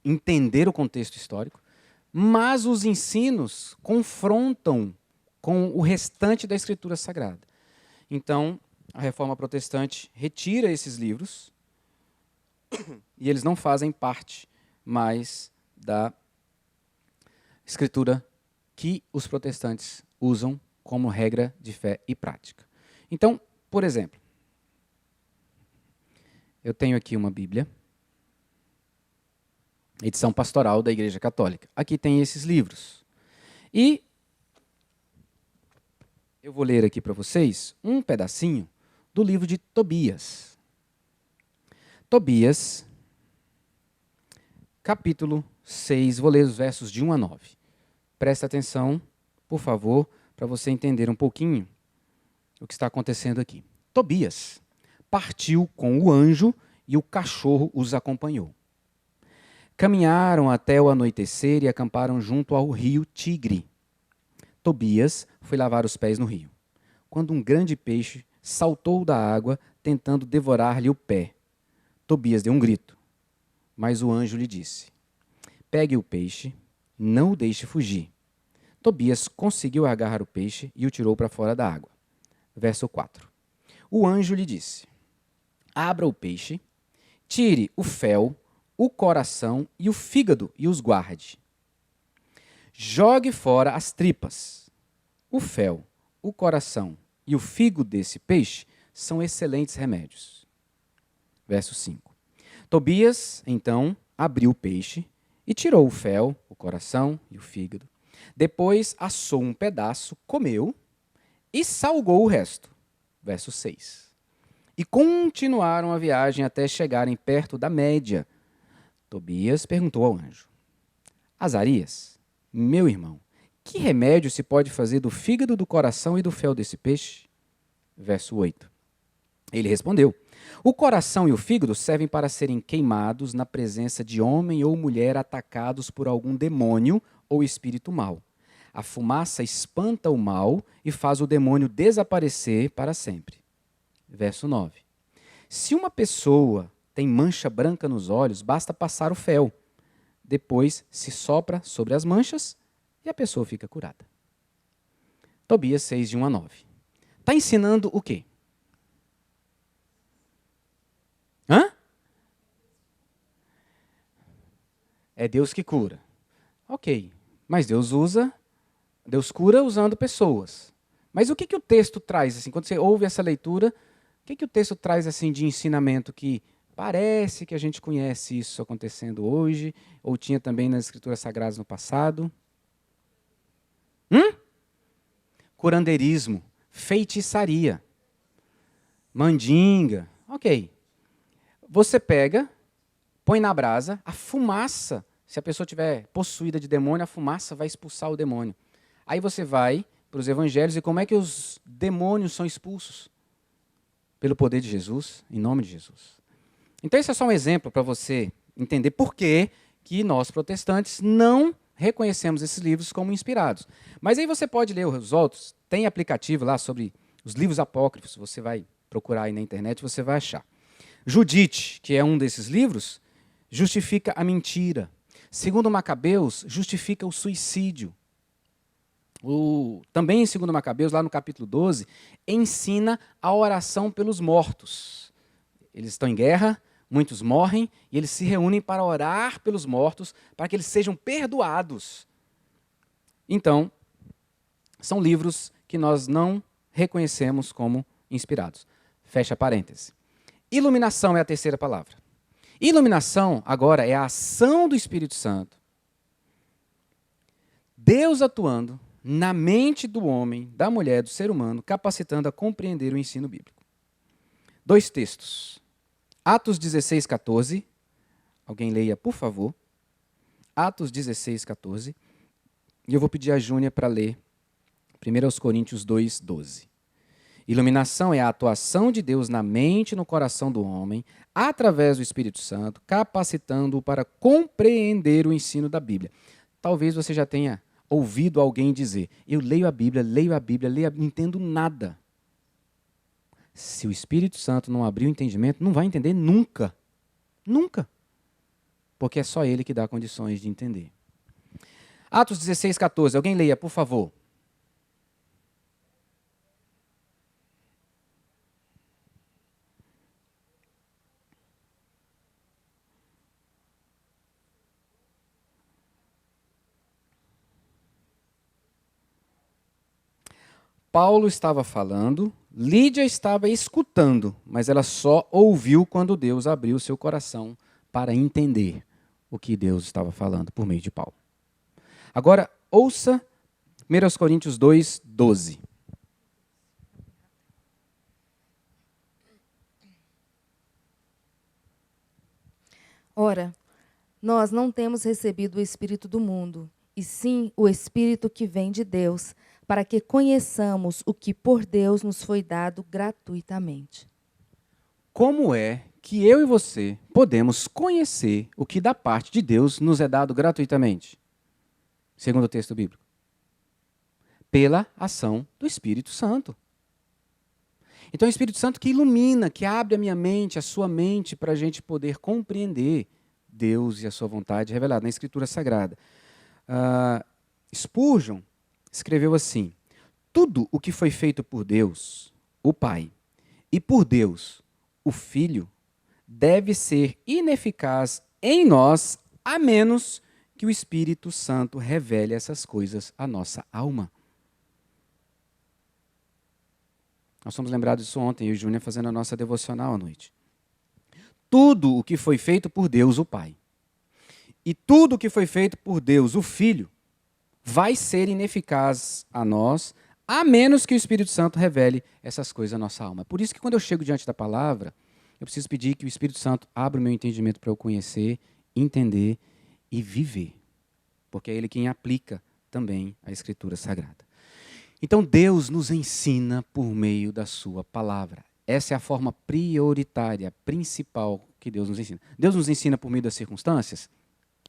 entender o contexto histórico, mas os ensinos confrontam com o restante da Escritura Sagrada. Então, a Reforma Protestante retira esses livros e eles não fazem parte mais da Escritura que os protestantes usam como regra de fé e prática. Então, por exemplo, eu tenho aqui uma Bíblia, edição pastoral da Igreja Católica. Aqui tem esses livros. E eu vou ler aqui para vocês um pedacinho do livro de Tobias. Tobias, capítulo 6, vou ler os versos de 1 a 9. Presta atenção, por favor, para você entender um pouquinho o que está acontecendo aqui. Tobias partiu com o anjo e o cachorro os acompanhou. Caminharam até o anoitecer e acamparam junto ao rio Tigre. Tobias foi lavar os pés no rio, quando um grande peixe saltou da água, tentando devorar-lhe o pé. Tobias deu um grito, mas o anjo lhe disse: pegue o peixe, não o deixe fugir. Tobias conseguiu agarrar o peixe e o tirou para fora da água. Verso 4. O anjo lhe disse: abra o peixe, tire o fel, o coração e o fígado e os guarde. Jogue fora as tripas. O fel, o coração e o fígado desse peixe são excelentes remédios. Verso 5. Tobias, então, abriu o peixe e tirou o fel, o coração e o fígado. Depois assou um pedaço, comeu e salgou o resto. Verso 6. E continuaram a viagem até chegarem perto da Média. Tobias perguntou ao anjo: Azarias, meu irmão, que remédio se pode fazer do fígado, do coração e do fel desse peixe? Verso 8. Ele respondeu: o coração e o fígado servem para serem queimados na presença de homem ou mulher atacados por algum demônio ou espírito mau. A fumaça espanta o mal e faz o demônio desaparecer para sempre. Verso 9. Se uma pessoa tem mancha branca nos olhos, basta passar o fel. Depois se sopra sobre as manchas e a pessoa fica curada. Tobias 6, de 1 a 9. Está ensinando o quê? Hã? É Deus que cura. Ok, mas Deus cura usando pessoas. Mas o que o texto traz, assim, quando você ouve essa leitura, o que o texto traz assim de ensinamento que parece que a gente conhece isso acontecendo hoje, ou tinha também nas Escrituras Sagradas no passado? Curandeirismo, feitiçaria, mandinga, ok. Você pega, põe na brasa, a fumaça, se a pessoa estiver possuída de demônio, a fumaça vai expulsar o demônio. Aí você vai para os evangelhos e como é que os demônios são expulsos? Pelo poder de Jesus, em nome de Jesus. Então esse é só um exemplo para você entender por que nós protestantes não reconhecemos esses livros como inspirados. Mas aí você pode ler os outros, tem aplicativo lá sobre os livros apócrifos, você vai procurar aí na internet, você vai achar. Judite, que é um desses livros, justifica a mentira. Segundo Macabeus, justifica o suicídio. Também em 2 Macabeus, lá no capítulo 12, ensina a oração pelos mortos. Eles estão em guerra, muitos morrem, e eles se reúnem para orar pelos mortos, para que eles sejam perdoados. Então, são livros que nós não reconhecemos como inspirados. Fecha parêntese. Iluminação é a terceira palavra. Iluminação, agora, é a ação do Espírito Santo. Deus atuando na mente do homem, da mulher, do ser humano, capacitando a compreender o ensino bíblico. 2 textos. Atos 16, 14. Alguém leia, por favor. Atos 16, 14. E eu vou pedir a Júnia para ler 1 Coríntios 2, 12. Iluminação é a atuação de Deus na mente e no coração do homem, através do Espírito Santo, capacitando-o para compreender o ensino da Bíblia. Talvez você já tenha ouvido alguém dizer: eu leio a Bíblia, não entendo nada. Se o Espírito Santo não abrir o entendimento, não vai entender nunca. Nunca. Porque é só Ele que dá condições de entender. Atos 16, 14. Alguém leia, por favor. Paulo estava falando, Lídia estava escutando, mas ela só ouviu quando Deus abriu seu coração para entender o que Deus estava falando por meio de Paulo. Agora, ouça 1 Coríntios 2, 12. Ora, nós não temos recebido o Espírito do mundo, e sim o Espírito que vem de Deus, para que conheçamos o que por Deus nos foi dado gratuitamente. Como é que eu e você podemos conhecer o que da parte de Deus nos é dado gratuitamente? Segundo o texto bíblico. Pela ação do Espírito Santo. Então é o Espírito Santo que ilumina, que abre a minha mente, a sua mente, para a gente poder compreender Deus e a sua vontade revelada na Escritura Sagrada. Spurgeon escreveu assim: tudo o que foi feito por Deus, o Pai, e por Deus, o Filho, deve ser ineficaz em nós, a menos que o Espírito Santo revele essas coisas à nossa alma. Nós fomos lembrados disso ontem, eu e o Júnior fazendo a nossa devocional à noite. Tudo o que foi feito por Deus, o Pai, e tudo o que foi feito por Deus, o Filho, vai ser ineficaz a nós, a menos que o Espírito Santo revele essas coisas à nossa alma. Por isso que quando eu chego diante da palavra, eu preciso pedir que o Espírito Santo abra o meu entendimento para eu conhecer, entender e viver. Porque é Ele quem aplica também a Escritura Sagrada. Então Deus nos ensina por meio da sua palavra. Essa é a forma prioritária, principal que Deus nos ensina. Deus nos ensina por meio das circunstâncias?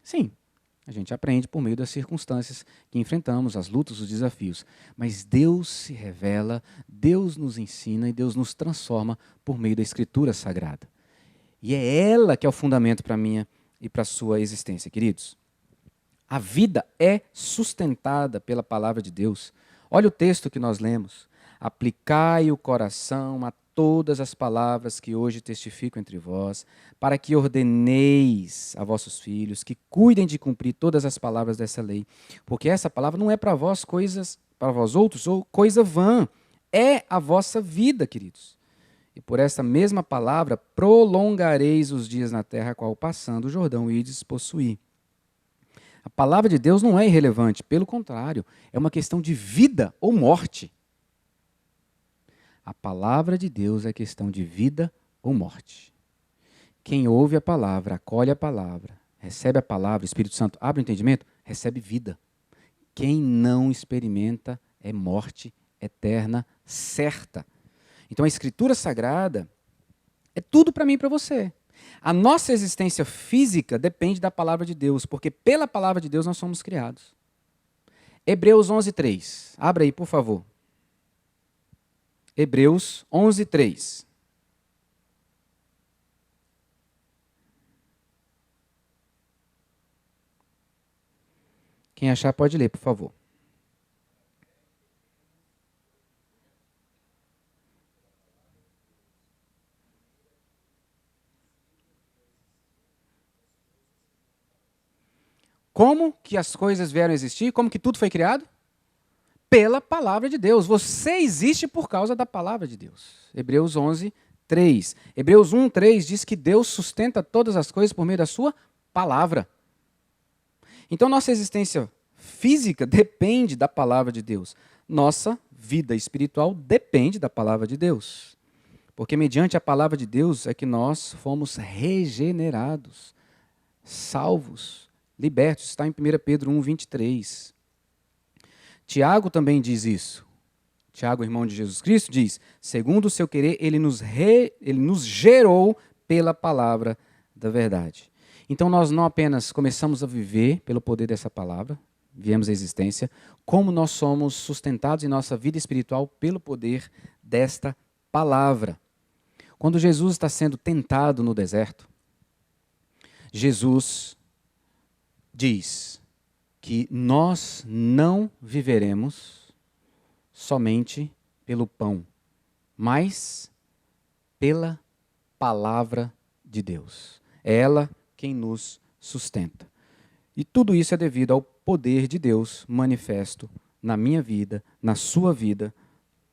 Sim, a gente aprende por meio das circunstâncias que enfrentamos, as lutas, os desafios. Mas Deus se revela, Deus nos ensina e Deus nos transforma por meio da Escritura Sagrada. E é ela que é o fundamento para a minha e para a sua existência, queridos. A vida é sustentada pela palavra de Deus. Olha o texto que nós lemos. Aplicai o coração a todas as palavras que hoje testifico entre vós, para que ordeneis a vossos filhos, que cuidem de cumprir todas as palavras dessa lei. Porque essa palavra não é para vós coisas, para vós outros, ou coisa vã. É a vossa vida, queridos. E por essa mesma palavra prolongareis os dias na terra, qual passando o Jordão ides possuir. A palavra de Deus não é irrelevante, pelo contrário, é uma questão de vida ou morte. A palavra de Deus é questão de vida ou morte. Quem ouve a palavra, acolhe a palavra, recebe a palavra, o Espírito Santo abre o entendimento, recebe vida. Quem não experimenta é morte eterna, certa. Então a Escritura Sagrada é tudo para mim e para você. A nossa existência física depende da palavra de Deus, porque pela palavra de Deus nós somos criados. Hebreus 11:3. Abra aí, por favor. Hebreus 11:3. Quem achar pode ler, por favor. Como que as coisas vieram a existir? Como que tudo foi criado? Pela palavra de Deus. Você existe por causa da palavra de Deus. Hebreus 11:3. Hebreus 1:3 diz que Deus sustenta todas as coisas por meio da sua palavra. Então nossa existência física depende da palavra de Deus. Nossa vida espiritual depende da palavra de Deus. Porque mediante a palavra de Deus é que nós fomos regenerados, salvos, libertos. Está em 1 Pedro 1:23. Tiago também diz isso. Tiago, irmão de Jesus Cristo, diz: segundo o seu querer, ele nos gerou pela palavra da verdade. Então nós não apenas começamos a viver pelo poder dessa palavra, viemos à existência, como nós somos sustentados em nossa vida espiritual pelo poder desta palavra. Quando Jesus está sendo tentado no deserto, Jesus diz que nós não viveremos somente pelo pão, mas pela palavra de Deus. É ela quem nos sustenta. E tudo isso é devido ao poder de Deus manifesto na minha vida, na sua vida,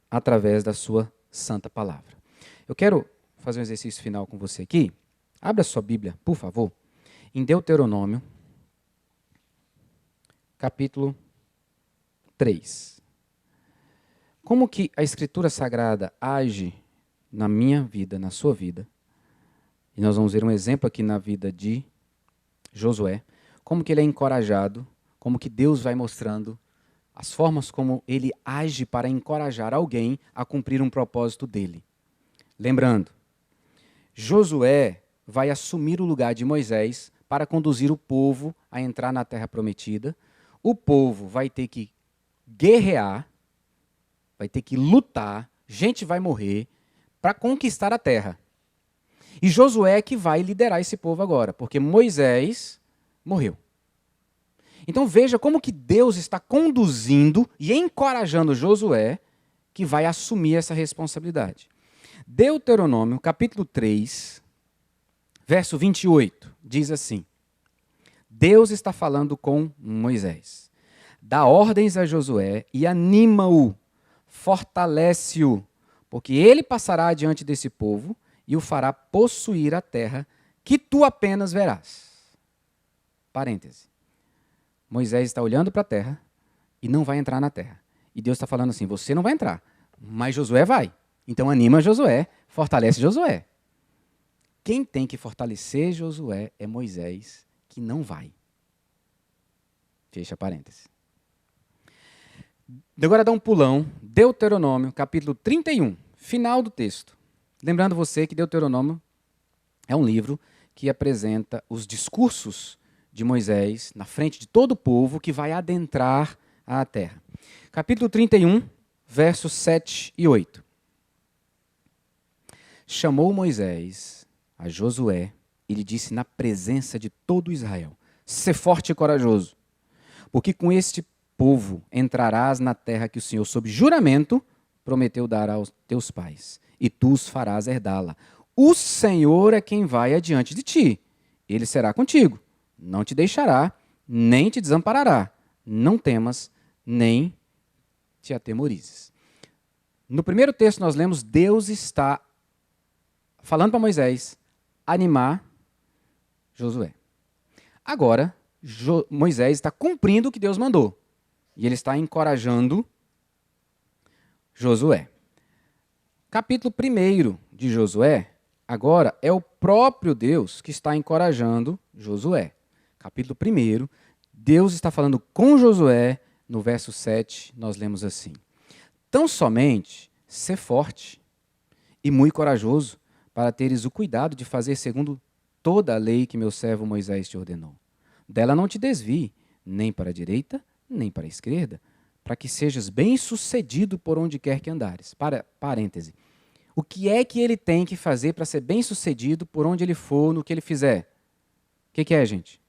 através da sua santa palavra. Eu quero fazer um exercício final com você aqui. Abra sua Bíblia, por favor, em Deuteronômio, capítulo 3. Como que a Escritura Sagrada age na minha vida, na sua vida? E nós vamos ver um exemplo aqui na vida de Josué. Como que ele é encorajado, como que Deus vai mostrando as formas como ele age para encorajar alguém a cumprir um propósito dele. Lembrando, Josué vai assumir o lugar de Moisés para conduzir o povo a entrar na terra prometida. O povo vai ter que guerrear, vai ter que lutar, gente vai morrer para conquistar a terra. E Josué é que vai liderar esse povo agora, porque Moisés morreu. Então veja como que Deus está conduzindo e encorajando Josué, que vai assumir essa responsabilidade. Deuteronômio, capítulo 3, verso 28, diz assim: Deus está falando com Moisés. Dá ordens a Josué e anima-o, fortalece-o, porque ele passará adiante desse povo e o fará possuir a terra que tu apenas verás. Parêntese. Moisés está olhando para a terra e não vai entrar na terra. E Deus está falando assim, você não vai entrar, mas Josué vai. Então anima Josué, fortalece Josué. Quem tem que fortalecer Josué é Moisés, que não vai. Fecha parêntese. Agora dá um pulão, Deuteronômio, capítulo 31, final do texto. Lembrando você que Deuteronômio é um livro que apresenta os discursos de Moisés na frente de todo o povo que vai adentrar a terra. Capítulo 31, versos 7 e 8. Chamou Moisés a Josué e lhe disse na presença de todo Israel: sê forte e corajoso, porque com este povo entrarás na terra que o Senhor, sob juramento, prometeu dar aos teus pais, e tu os farás herdá-la. O Senhor é quem vai adiante de ti, ele será contigo, não te deixará, nem te desamparará. Não temas, nem te atemorizes. No primeiro texto nós lemos, Deus está falando para Moisés animar Josué. Agora, Moisés está cumprindo o que Deus mandou. E ele está encorajando Josué. Capítulo 1 de Josué, agora, é o próprio Deus que está encorajando Josué. Capítulo 1, Deus está falando com Josué, no verso 7, nós lemos assim: tão somente sê forte e muito corajoso, para teres o cuidado de fazer segundo toda a lei que meu servo Moisés te ordenou. Dela não te desvie, nem para a direita, nem para a esquerda, para que sejas bem-sucedido por onde quer que andares. Parêntese. O que é que ele tem que fazer para ser bem-sucedido por onde ele for, no que ele fizer? O que é, gente?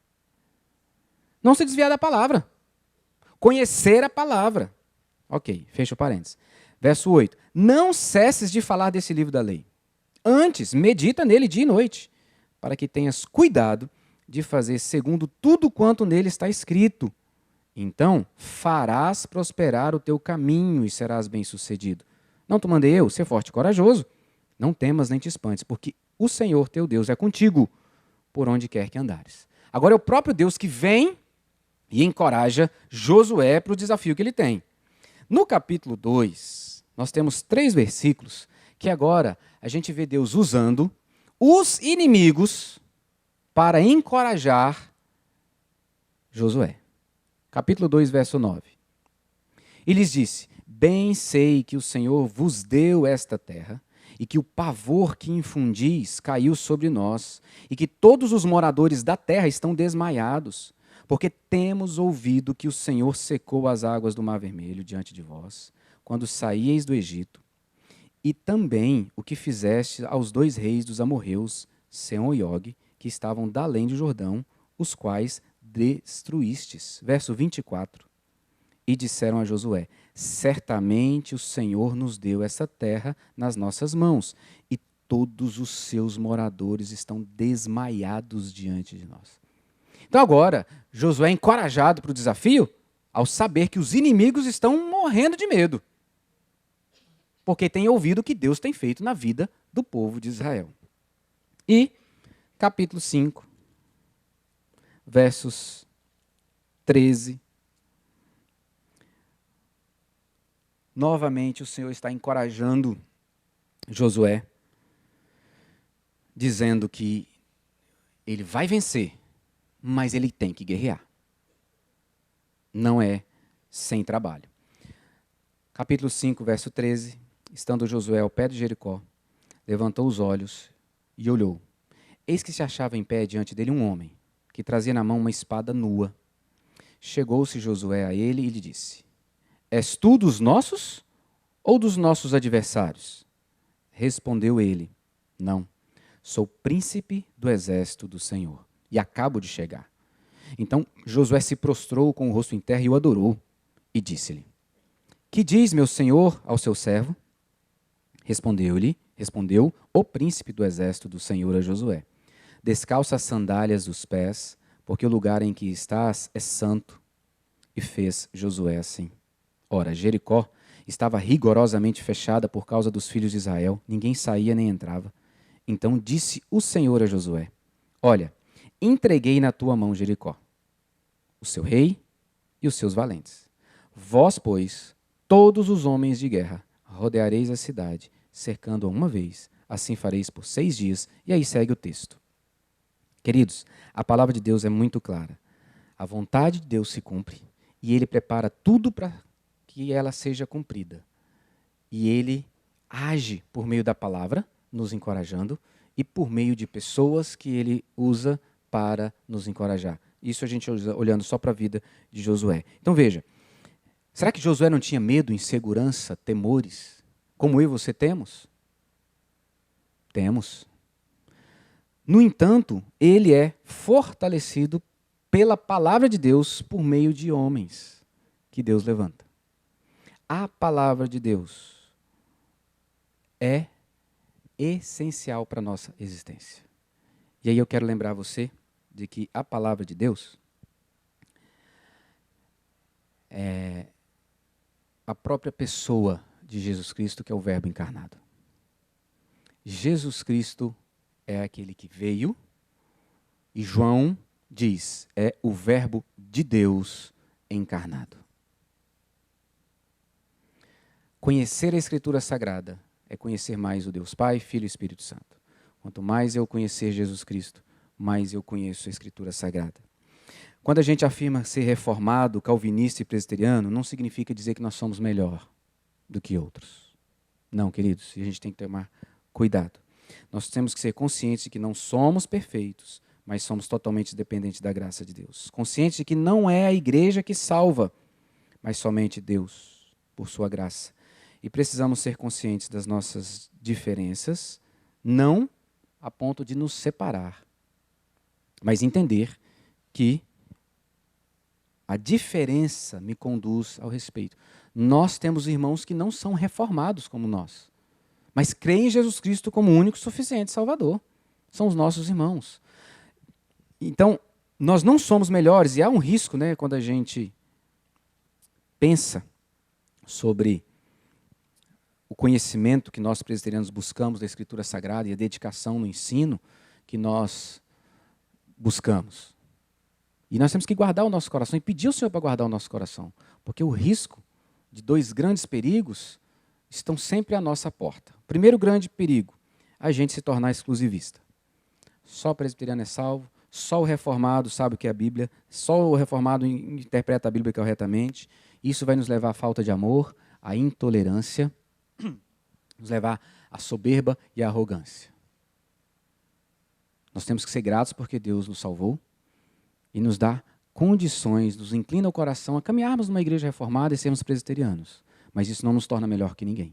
Não se desviar da palavra. Conhecer a palavra. Ok, fecha o parênteses. Verso 8. Não cesses de falar desse livro da lei. Antes, medita nele dia e noite, para que tenhas cuidado de fazer segundo tudo quanto nele está escrito. Então, farás prosperar o teu caminho e serás bem-sucedido. Não te mandei eu, ser forte e corajoso. Não temas nem te espantes, porque o Senhor teu Deus é contigo, por onde quer que andares. Agora é o próprio Deus que vem e encoraja Josué para o desafio que ele tem. No capítulo 2, nós temos 3 versículos que agora a gente vê Deus usando os inimigos para encorajar Josué. Capítulo 2, verso 9. E lhes disse: bem sei que o Senhor vos deu esta terra, e que o pavor que infundis caiu sobre nós, e que todos os moradores da terra estão desmaiados, porque temos ouvido que o Senhor secou as águas do Mar Vermelho diante de vós, quando saíeis do Egito, e também o que fizeste aos 2 reis dos amorreus, Seom e Og, que estavam da além do Jordão, os quais destruístes. Verso 24. E disseram a Josué: certamente o Senhor nos deu essa terra nas nossas mãos, e todos os seus moradores estão desmaiados diante de nós. Então agora, Josué é encorajado para o desafio ao saber que os inimigos estão morrendo de medo. porque têm ouvido o que Deus tem feito na vida do povo de Israel. E, capítulo 5, versos 13. Novamente o Senhor está encorajando Josué, dizendo que ele vai vencer, mas ele tem que guerrear. Não é sem trabalho. Capítulo 5, verso 13. Estando Josué ao pé de Jericó, levantou os olhos e olhou. Eis que se achava em pé diante dele um homem, que trazia na mão uma espada nua. Chegou-se Josué a ele e lhe disse: És tu dos nossos ou dos nossos adversários? Respondeu ele: Não, sou príncipe do exército do Senhor, e acabo de chegar. Então Josué se prostrou com o rosto em terra e o adorou, e disse-lhe: Que diz meu senhor ao seu servo? Respondeu o príncipe do exército do Senhor a Josué: Descalça as sandálias dos pés, porque o lugar em que estás é santo. E fez Josué assim. Ora, Jericó estava rigorosamente fechada por causa dos filhos de Israel, ninguém saía nem entrava. Então disse o Senhor a Josué: Olha, entreguei na tua mão Jericó, o seu rei e os seus valentes. Vós, pois, todos os homens de guerra, rodeareis a cidade, cercando-a uma vez. Assim fareis por 6 dias. E aí segue o texto. Queridos, a palavra de Deus é muito clara. A vontade de Deus se cumpre e Ele prepara tudo para que ela seja cumprida. E Ele age por meio da palavra, nos encorajando, e por meio de pessoas que Ele usa para nos encorajar. Isso a gente usa olhando só para a vida de Josué. Então veja, será que Josué não tinha medo, insegurança, temores, como eu e você temos? Temos. No entanto, ele é fortalecido pela palavra de Deus por meio de homens que Deus levanta. A palavra de Deus é essencial para a nossa existência. E aí eu quero lembrar você de que a palavra de Deus é a própria pessoa de Jesus Cristo, que é o Verbo encarnado. Jesus Cristo é aquele que veio, e João diz, é o Verbo de Deus encarnado. Conhecer a Escritura Sagrada é conhecer mais o Deus Pai, Filho e Espírito Santo. Quanto mais eu conhecer Jesus Cristo, mais eu conheço a Escritura Sagrada. Quando a gente afirma ser reformado, calvinista e presbiteriano, não significa dizer que nós somos melhor do que outros. Não, queridos, e a gente tem que tomar cuidado. Nós temos que ser conscientes de que não somos perfeitos, mas somos totalmente dependentes da graça de Deus. Conscientes de que não é a igreja que salva, mas somente Deus, por sua graça. E precisamos ser conscientes das nossas diferenças, não a ponto de nos separar, mas entender que a diferença me conduz ao respeito. Nós temos irmãos que não são reformados como nós, mas creem em Jesus Cristo como o único e suficiente Salvador. São os nossos irmãos. Então, nós não somos melhores, e há um risco, né, quando a gente pensa sobre o conhecimento que nós presbiterianos buscamos da Escritura Sagrada e a dedicação no ensino que nós buscamos. E nós temos que guardar o nosso coração e pedir ao Senhor para guardar o nosso coração, porque o risco de 2 grandes perigos estão sempre à nossa porta. O primeiro grande perigo, a gente se tornar exclusivista. Só o presbiteriano é salvo, só o reformado sabe o que é a Bíblia, só o reformado interpreta a Bíblia corretamente. Isso vai nos levar à falta de amor, à intolerância, nos levar à soberba e à arrogância. Nós temos que ser gratos porque Deus nos salvou e nos dá condições, nos inclina o coração a caminharmos numa igreja reformada e sermos presbiterianos. Mas isso não nos torna melhor que ninguém.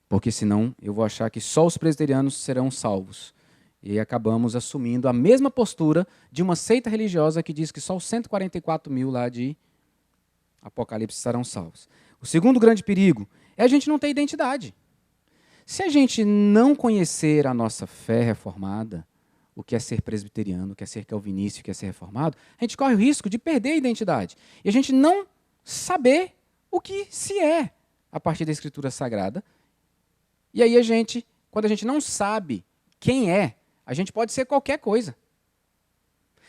Porque senão eu vou achar que só os presbiterianos serão salvos. E aí acabamos assumindo a mesma postura de uma seita religiosa que diz que só os 144 mil lá de Apocalipse serão salvos. O segundo grande perigo é a gente não ter identidade. Se a gente não conhecer a nossa fé reformada, o que é ser presbiteriano, o que é ser calvinista, o que é ser reformado, a gente corre o risco de perder a identidade. E a gente não saber o que se é a partir da Escritura Sagrada. E aí quando a gente não sabe quem é, a gente pode ser qualquer coisa.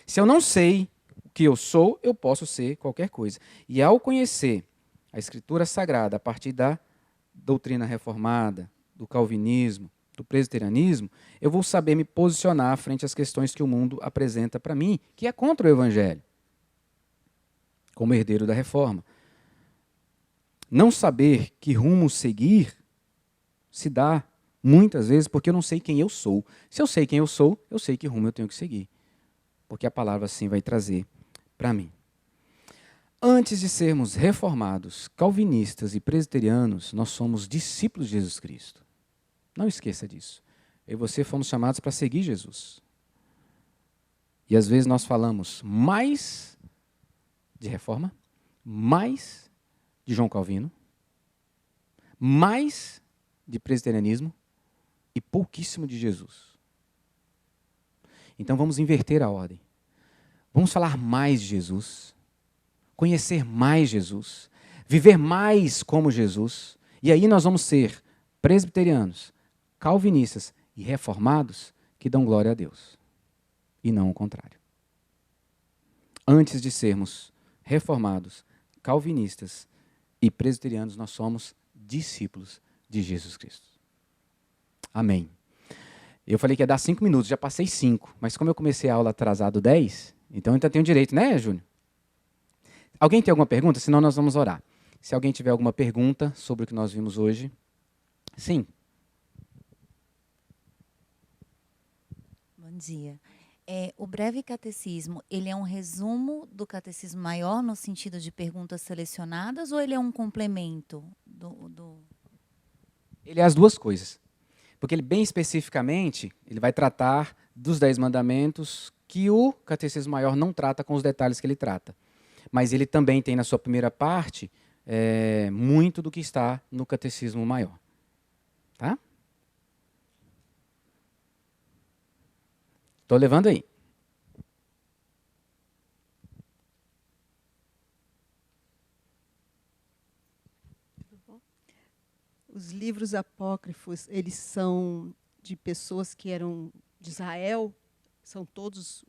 Se eu não sei o que eu sou, eu posso ser qualquer coisa. E ao conhecer a Escritura Sagrada a partir da doutrina reformada, do calvinismo, do presbiterianismo, eu vou saber me posicionar frente às questões que o mundo apresenta para mim, que é contra o Evangelho, como herdeiro da reforma. Não saber que rumo seguir se dá muitas vezes porque eu não sei quem eu sou. Se eu sei quem eu sou, eu sei que rumo eu tenho que seguir. Porque a palavra assim vai trazer para mim. Antes de sermos reformados, calvinistas e presbiterianos, nós somos discípulos de Jesus Cristo. Não esqueça disso. Eu e você fomos chamados para seguir Jesus. E às vezes nós falamos mais de reforma, mais de João Calvino, mais de presbiterianismo e pouquíssimo de Jesus. Então vamos inverter a ordem. Vamos falar mais de Jesus, conhecer mais Jesus, viver mais como Jesus, e aí nós vamos ser presbiterianos, calvinistas e reformados que dão glória a Deus, e não o contrário. Antes de sermos reformados, calvinistas e presbiterianos, nós somos discípulos de Jesus Cristo. Amém. Eu falei que ia dar 5 minutos, já passei 5, mas como eu comecei a aula atrasado 10, então ainda tenho direito, né, Júnior? Alguém tem alguma pergunta? Senão nós vamos orar. Se alguém tiver alguma pergunta sobre o que nós vimos hoje. Sim. Bom dia. O breve catecismo, ele é um resumo do catecismo maior no sentido de perguntas selecionadas ou ele é um complemento do... Ele é as duas coisas. Porque ele, bem especificamente, ele vai tratar dos 10 mandamentos que o catecismo maior não trata com os detalhes que ele trata. Mas ele também tem na sua primeira parte muito do que está no catecismo maior. Tá? Estou levando aí. Os livros apócrifos, eles são de pessoas que eram de Israel? São todos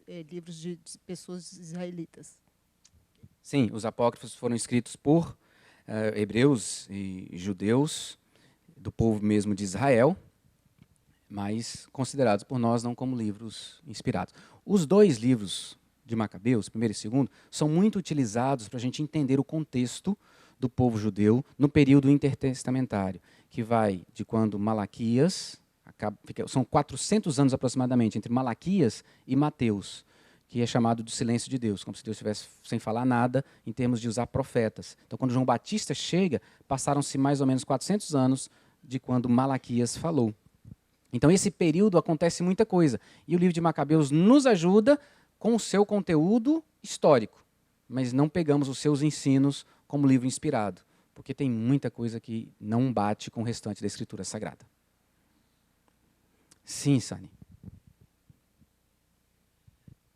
livros de pessoas israelitas? Sim, os apócrifos foram escritos por hebreus e judeus, do povo mesmo de Israel, mas considerados por nós não como livros inspirados. Os 2 livros de Macabeus, primeiro e segundo, são muito utilizados para a gente entender o contexto do povo judeu no período intertestamentário, que vai de quando Malaquias, são 400 anos aproximadamente, entre Malaquias e Mateus, que é chamado do silêncio de Deus, como se Deus estivesse sem falar nada em termos de usar profetas. Então, quando João Batista chega, passaram-se mais ou menos 400 anos de quando Malaquias falou. Então, esse período acontece muita coisa. E o livro de Macabeus nos ajuda com o seu conteúdo histórico, mas não pegamos os seus ensinos como livro inspirado, porque tem muita coisa que não bate com o restante da Escritura Sagrada. Sim, Sani.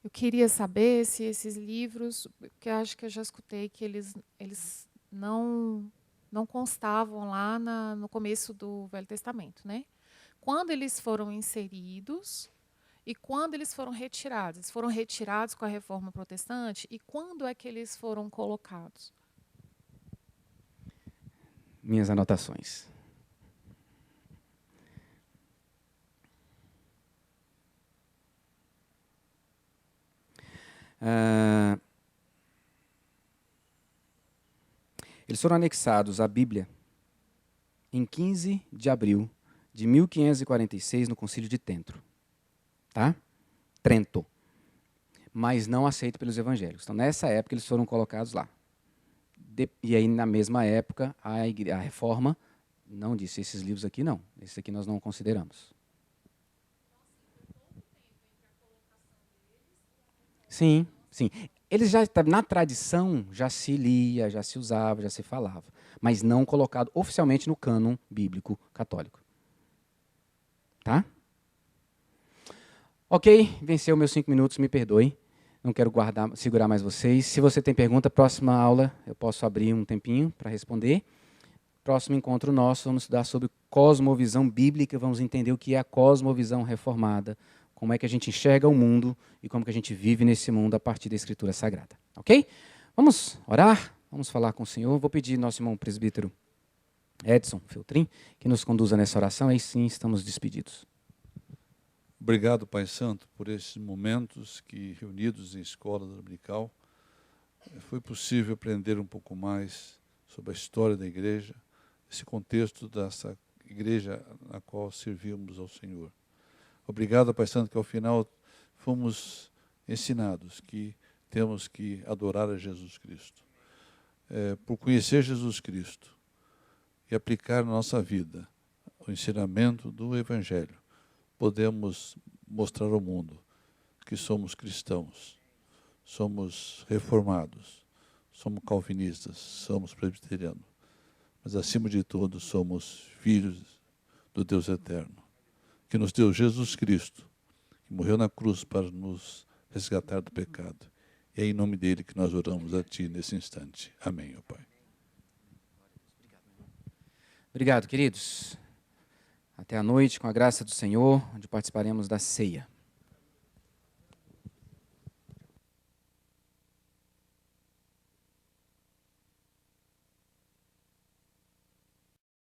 Eu queria saber se esses livros, que eu acho que eu já escutei que eles não constavam lá no começo do Velho Testamento, né? Quando eles foram inseridos e quando eles foram retirados? Eles foram retirados com a Reforma Protestante e quando é que eles foram colocados? Minhas anotações. Eles foram anexados à Bíblia em 15 de abril de 1546 no Concílio de Trento. Tá? Trento. Mas não aceito pelos evangélicos. Então, nessa época, eles foram colocados lá. E aí, na mesma época, a Reforma não disse, esses livros aqui não. Esses aqui nós não consideramos. Sim, sim. Eles já, na tradição, já se lia, já se usava, já se falava. Mas não colocado oficialmente no cânon bíblico católico. Tá? Ok, venceu meus 5 minutos, me perdoe. Não quero segurar mais vocês. Se você tem pergunta, próxima aula eu posso abrir um tempinho para responder. próximo encontro nosso, vamos estudar sobre cosmovisão bíblica, vamos entender o que é a cosmovisão reformada, como é que a gente enxerga o mundo e como que a gente vive nesse mundo a partir da Escritura Sagrada. Ok? Vamos orar, vamos falar com o Senhor. Vou pedir nosso irmão presbítero Edson Feltrin que nos conduza nessa oração, aí sim estamos despedidos. Obrigado, Pai Santo, por esses momentos que, reunidos em escola dominical, foi possível aprender um pouco mais sobre a história da igreja, esse contexto dessa igreja na qual servimos ao Senhor. Obrigado, Pai Santo, que ao final fomos ensinados que temos que adorar a Jesus Cristo. Por conhecer Jesus Cristo e aplicar na nossa vida o ensinamento do Evangelho, podemos mostrar ao mundo que somos cristãos, somos reformados, somos calvinistas, somos presbiterianos, mas acima de tudo somos filhos do Deus eterno, que nos deu Jesus Cristo, que morreu na cruz para nos resgatar do pecado. E é em nome dele que nós oramos a Ti nesse instante. Amém, ó Pai. Obrigado, queridos. Até a noite, com a graça do Senhor, onde participaremos da ceia.